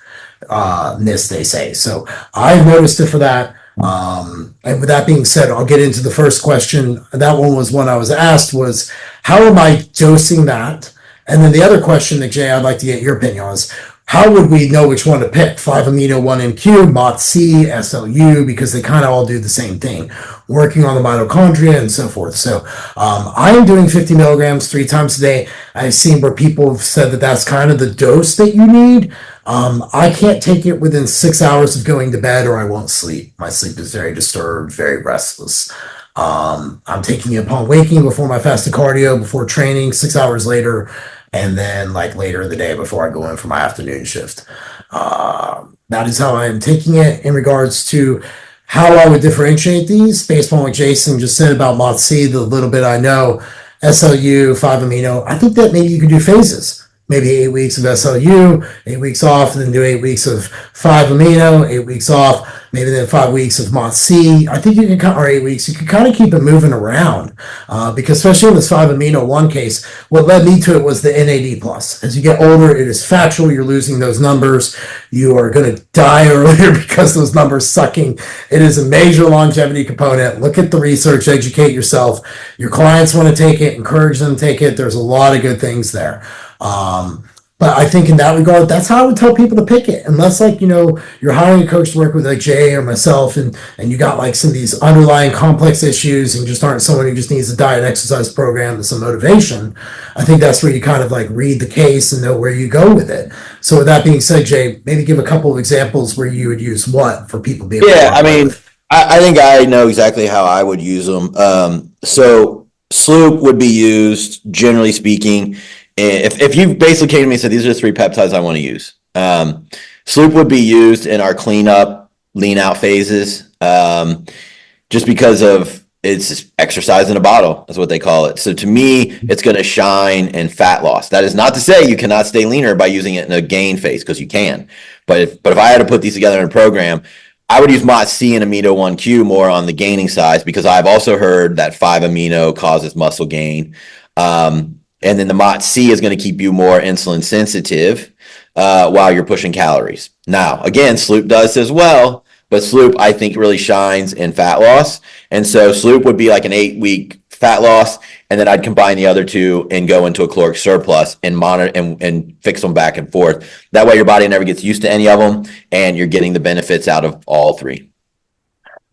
they say. So I've noticed it for that. And with that being said, I'll get into the first question. That one was one I was asked was, how am I dosing that? And then the other question that Jay, I'd like to get your opinion on is, how would we know which one to pick? 5-amino 1-MQ, MOTS-C, SLU, because they kind of all do the same thing, working on the mitochondria and so forth. So I am doing 50 milligrams 3 times a day. I've seen where people have said that that's kind of the dose that you need. I can't take it within 6 hours of going to bed or I won't sleep. My sleep is very disturbed, very restless. I'm taking it upon waking before my fasted cardio, before training, 6 hours later, and then like later in the day before I go in for my afternoon shift. That is how I'm taking it. In regards to how I would differentiate these, based on what Jason just said about MOTS-C, the little bit I know, SLU, 5-amino, I think that maybe you could do phases. Maybe 8 weeks of SLU, 8 weeks off, and then do 8 weeks of 5-amino, 8 weeks off, maybe then 5 weeks of MOTS-C. I think you can, or 8 weeks, you can kind of keep it moving around. Because especially in this 5-amino 1 case, what led me to it was the NAD+. As you get older, it is factual, you're losing those numbers. You are going to die earlier because those numbers sucking. It is a major longevity component. Look at the research, educate yourself. Your clients want to take it, encourage them to take it. There's a lot of good things there. But I think in that regard, that's how I would tell people to pick it. Unless, like, you know, you're hiring a coach to work with like Jay or myself, and you got like some of these underlying complex issues and just aren't someone who just needs a diet and exercise program and some motivation. I think that's where you kind of like read the case and know where you go with it. So with that being said, Jay, maybe give a couple of examples where you would use what for people to be able to. Yeah, I mean, I think I know exactly how I would use them. So Sloop would be used, generally speaking. If you basically came to me and said, these are the 3 peptides I want to use, Sloop would be used in our cleanup, lean out phases, just because of it's exercise in a bottle is what they call it. So to me, it's going to shine in fat loss. That is not to say you cannot stay leaner by using it in a gain phase, because you can. But if I had to put these together in a program, I would use MOTS-C and amino 1Q more on the gaining side, because I've also heard that 5-amino causes muscle gain. And then the MOTS-C is going to keep you more insulin sensitive while you're pushing calories. Now, again, Sloop does as well, but Sloop, I think, really shines in fat loss. And so Sloop would be like an 8-week fat loss, and then I'd combine the other 2 and go into a caloric surplus and monitor and fix them back and forth. That way your body never gets used to any of them, and you're getting the benefits out of all 3.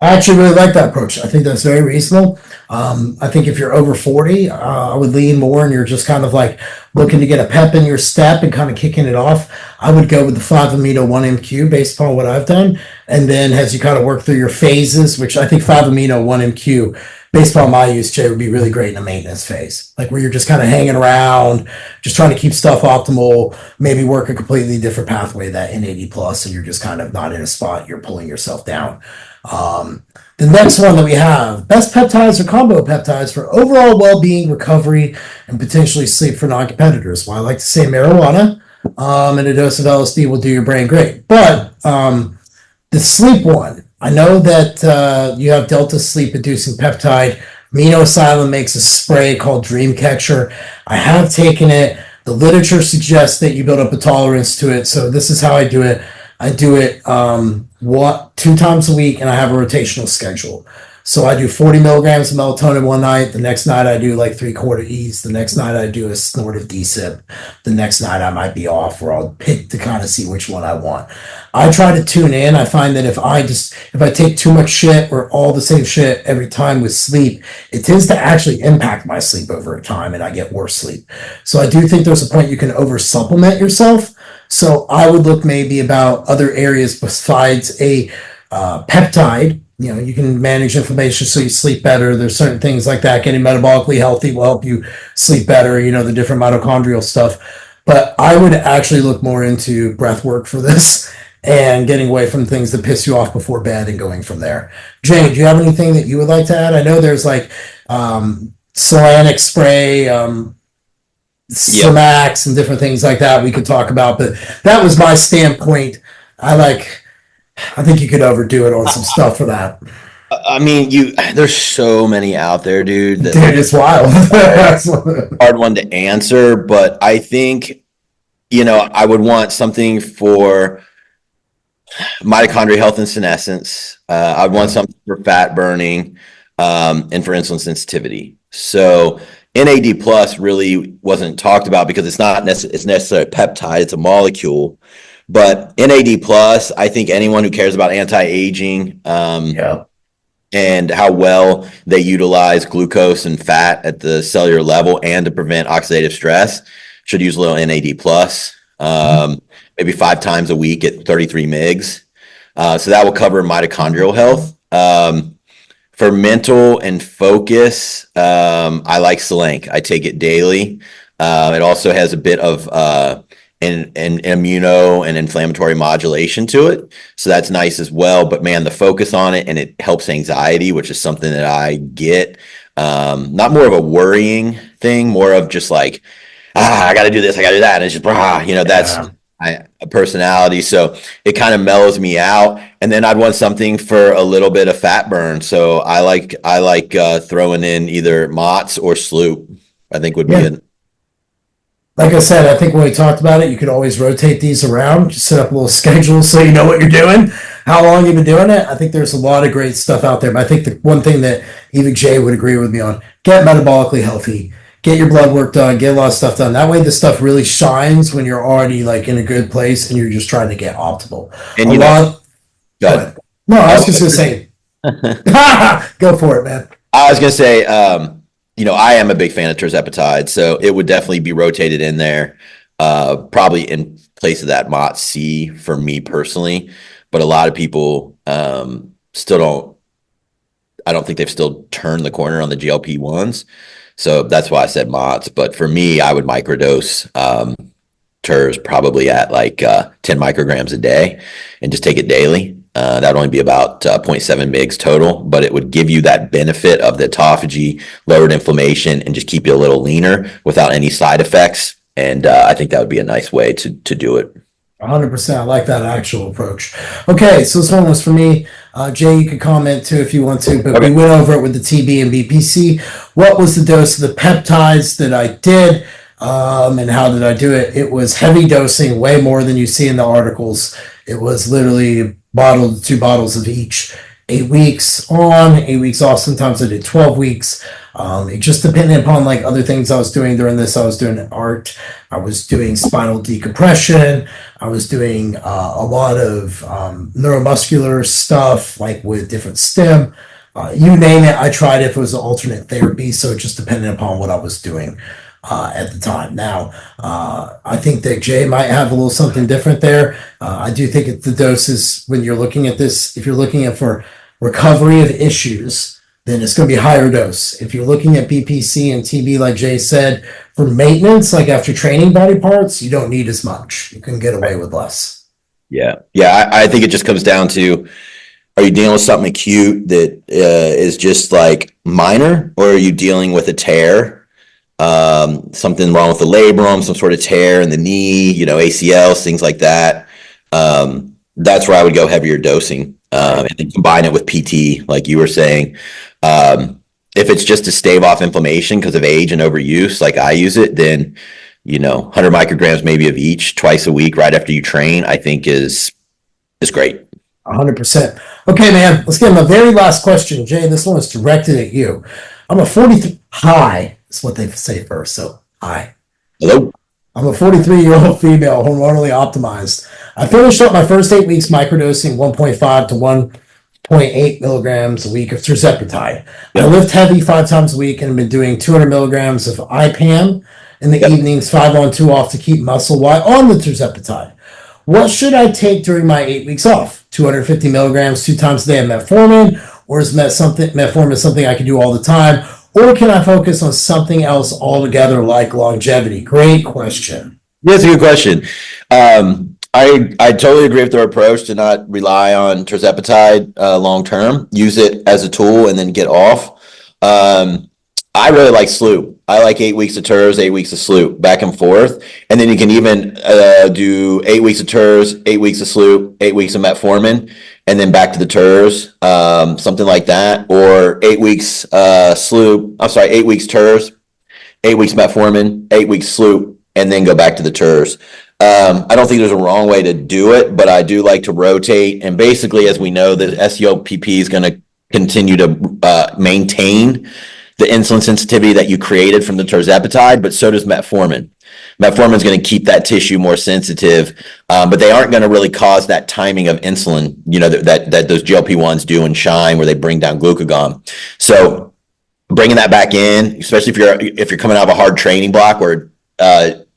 I actually really like that approach. I think that's very reasonable. I think if you're over 40, I would lean more and you're just kind of like looking to get a pep in your step and kind of kicking it off. I would go with the 5-amino 1-MQ based upon what I've done. And then as you kind of work through your phases, which I think 5-amino 1-MQ, based upon my use, Jay, would be really great in a maintenance phase. Like where you're just kind of hanging around, just trying to keep stuff optimal, maybe work a completely different pathway, that NAD+, and you're just kind of not in a spot, you're pulling yourself down. The next one that we have, best peptides or combo peptides for overall well-being, recovery, and potentially sleep for non-competitors. Well, I like to say marijuana and a dose of LSD will do your brain great. But the sleep one, I know that you have Delta sleep-inducing peptide. Amino Asylum makes a spray called Dreamcatcher. I have taken it. The literature suggests that you build up a tolerance to it. So this is how I do it. I do it 2 times a week, and I have a rotational schedule. So I do 40 milligrams of melatonin one night. The next night I do like 3/4 E's. The next night I do a snort of D-sip. The next night I might be off, or I'll pick to kind of see which one I want. I try to tune in. I find that if I take too much shit or all the same shit every time with sleep, it tends to actually impact my sleep over time and I get worse sleep. So I do think there's a point you can over supplement yourself. So I would look maybe about other areas besides a peptide. You know, you can manage inflammation so you sleep better. There's certain things like that. Getting metabolically healthy will help you sleep better, you know, the different mitochondrial stuff. But I would actually look more into breath work for this and getting away from things that piss you off before bed and going from there. Jay, do you have anything that you would like to add? I know there's like Solanic spray, Slamax and different things like that we could talk about, but that was my standpoint. I think you could overdo it on some stuff for that. I mean, there's so many out there, dude. Dude, it's wild. Hard one to answer, but I think, I would want something for mitochondrial health and senescence. I'd want something for fat burning, and for insulin sensitivity. So NAD plus really wasn't talked about because it's not necessarily a peptide, it's a molecule. But NAD plus, I think anyone who cares about anti-aging, and how well they utilize glucose and fat at the cellular level and to prevent oxidative stress should use a little NAD plus, maybe 5 times a week at 33 mgs. So that will cover mitochondrial health. For mental and focus, I like Selenk. I take it daily. It also has a bit of an immuno and inflammatory modulation to it. So that's nice as well. But man, the focus on it, and it helps anxiety, which is something that I get. Not more of a worrying thing, more of just like, I got to do this, I got to do that. And it's just, that's a personality. So it kind of mellows me out. And then I'd want something for a little bit of fat burn. So I like throwing in either MOTS or Sloop, I think would be it. Like I said, I think when we talked about it, you could always rotate these around, just set up a little schedule so you know what you're doing, how long you've been doing it. I think there's a lot of great stuff out there. But I think the one thing that even Jay would agree with me on, get metabolically healthy, get your blood work done, get a lot of stuff done. That way the stuff really shines when you're already like in a good place and you're just trying to get optimal. And go ahead. No, I was just going to say, go for it, man. I was going to say, I am a big fan of Tirzepatide, so it would definitely be rotated in there, probably in place of that MOTS-C for me personally. But a lot of people still I don't think they've still turned the corner on the GLP-1s. So that's why I said MOTS. But for me, I would microdose Terz probably at like 10 micrograms a day and just take it daily. That would only be about 0.7 mgs total, but it would give you that benefit of the autophagy, lowered inflammation, and just keep you a little leaner without any side effects. And I think that would be a nice way to do it. 100%. I like that actual approach. Okay, so this one was for me. Jay, you could comment too if you want to, but we went over it with the TB and BPC. What was the dose of the peptides that I did, and how did I do it? It was heavy dosing, way more than you see in the articles. It was literally 2 bottles of each. 8 weeks on, 8 weeks off. Sometimes I did 12 weeks. It just depended upon like other things I was doing during this. I was doing art. I was doing spinal decompression. I was doing a lot of neuromuscular stuff, like with different stim. You name it, I tried it if it was an alternate therapy. So it just depended upon what I was doing at the time. Now, I think that Jay might have a little something different there. I do think the doses, when you're looking at this, if you're looking at for recovery of issues, then it's going to be higher dose. If you're looking at BPC and TB, like Jay said, for maintenance, like after training body parts, you don't need as much. You can get away with less. Yeah. I think it just comes down to, are you dealing with something acute that is just like minor, or are you dealing with a tear? Something wrong with the labrum, some sort of tear in the knee, ACLs, things like that. That's where I would go heavier dosing, and then combine it with PT, like you were saying. If it's just to stave off inflammation because of age and overuse, like I use it, then 100 micrograms maybe of each twice a week right after you train, I think is great. 100%. Okay, man, let's get my very last question. Jay, this one is directed at you. I'm a 43, hi, is what they say first. So, hi. Hello. I'm a 43-year-old female, hormonally optimized. I finished up my first 8 weeks microdosing 1.5 to 1.8 milligrams a week of Tirzepatide. I lift heavy 5 times a week and have been doing 200 milligrams of IPAM in the evenings, 5 on, 2 off to keep muscle while on the Tirzepatide. What should I take during my 8 weeks off? 250 milligrams 2 times a day of metformin, or is metformin something I can do all the time? Or can I focus on something else altogether like longevity? Great question. Yeah, that's a good question. I totally agree with their approach to not rely on Tirzepatide long term. Use it as a tool and then get off. I really like Sloop. I like 8 weeks of Terz, 8 weeks of Sloop, back and forth. And then you can even do 8 weeks of Terz, 8 weeks of Sloop, 8 weeks of metformin, and then back to the Terz, something like that. Or 8 weeks Sloop, 8 weeks Terz, 8 weeks metformin, 8 weeks Sloop, and then go back to the Terz. I don't think there's a wrong way to do it, but I do like to rotate. And basically, as we know, the SEOPP is going to continue to maintain the insulin sensitivity that you created from the Tirzepatide, but so does metformin. Metformin is going to keep that tissue more sensitive, but they aren't going to really cause that timing of insulin, that those GLP-1s do in SHINE, where they bring down glucagon. So bringing that back in, especially if you're coming out of a hard training block where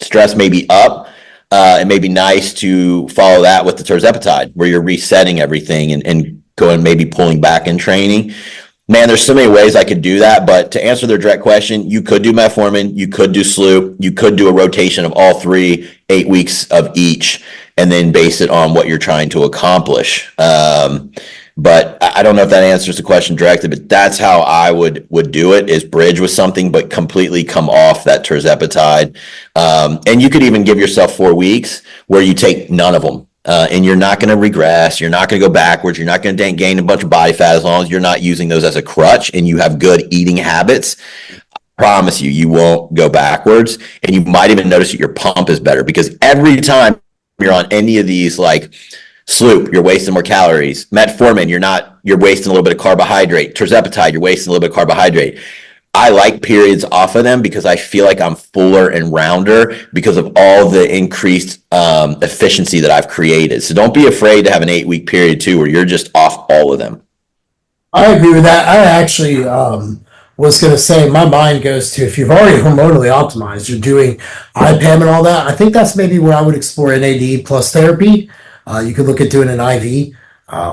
stress may be up, it may be nice to follow that with the Tirzepatide, where you're resetting everything and going, maybe pulling back in training. Man, there's so many ways I could do that, but to answer their direct question, you could do metformin, you could do Sloop, you could do a rotation of all 3, 8 weeks of each, and then base it on what you're trying to accomplish. But I don't know if that answers the question directly, but that's how I would do it, is bridge with something, but completely come off that Tirzepatide. And you could even give yourself 4 weeks where you take none of them. And you're not going to regress. You're not going to go backwards. You're not going to gain a bunch of body fat as long as you're not using those as a crutch and you have good eating habits. I promise you won't go backwards. And you might even notice that your pump is better, because every time you're on any of these, like Sloop, you're wasting more calories. Metformin, you're wasting a little bit of carbohydrate. Tirzepatide, you're wasting a little bit of carbohydrate. I like periods off of them because I feel like I'm fuller and rounder because of all the increased efficiency that I've created. So don't be afraid to have an 8-week period too, where you're just off all of them. I agree with that. I actually was going to say, my mind goes to, if you've already hormonally optimized, you're doing IPAM and all that, I think that's maybe where I would explore NAD plus therapy. You could look at doing an IV,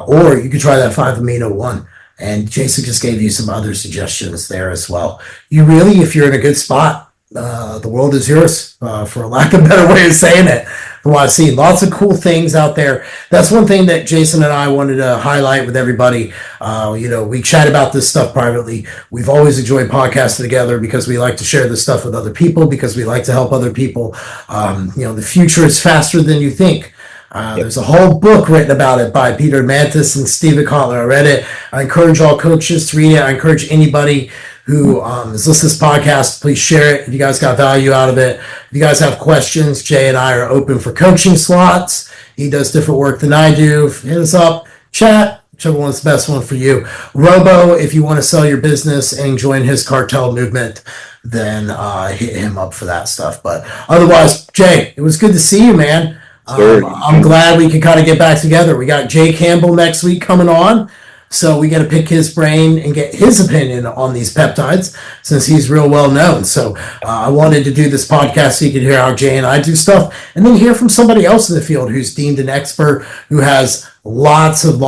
or you could try that 5-amino-1. And Jason just gave you some other suggestions there as well. You really, if you're in a good spot, the world is yours, for a lack of a better way of saying it. From what I've seen, lots of cool things out there. That's one thing that Jason and I wanted to highlight with everybody. We chat about this stuff privately. We've always enjoyed podcasting together because we like to share this stuff with other people, because we like to help other people. The future is faster than you think. There's a whole book written about it by Peter Mantis and Stephen Kotler. I read it. I encourage all coaches to read it. I encourage anybody who is listening to this podcast, please share it if you guys got value out of it. If you guys have questions, Jay and I are open for coaching slots. He does different work than I do. Hit us up, chat, whichever one's the best one for you. Robo, if you want to sell your business and join his cartel movement, then hit him up for that stuff. But otherwise, Jay, it was good to see you, man. I'm glad we can kind of get back together. We got Jay Campbell next week coming on, so we got to pick his brain and get his opinion on these peptides, since he's real well known. So I wanted to do this podcast so you could hear how Jay and I do stuff, and then hear from somebody else in the field who's deemed an expert, who has lots of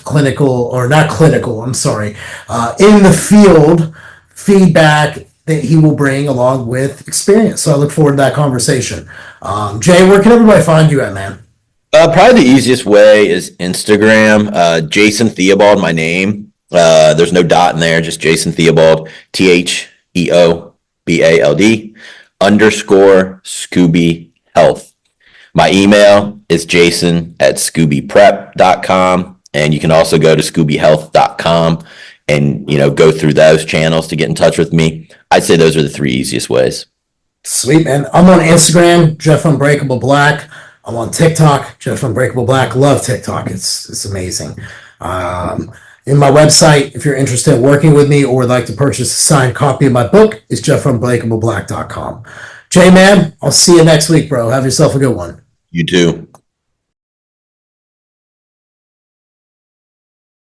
clinical, or not clinical, I'm sorry, in the field feedback that he will bring along with experience. So I look forward to that conversation. Jay, where can everybody find you at, man? Probably the easiest way is Instagram. Jason Theobald, my name. There's no dot in there, just Jason Theobald, THEOBALD _Scooby Health. My email is jason@scoobyprep.com, and you can also go to scoobyhealth.com and go through those channels to get in touch with me. I'd say those are the 3 easiest ways. Sweet, man. I'm on Instagram, Jeff Unbreakable Black. I'm on TikTok, Jeff Unbreakable Black. Love TikTok. It's amazing. In my website, if you're interested in working with me or would like to purchase a signed copy of my book, is jefffunbreakableblack.com. Jay, man, I'll see you next week, bro. Have yourself a good one. You too.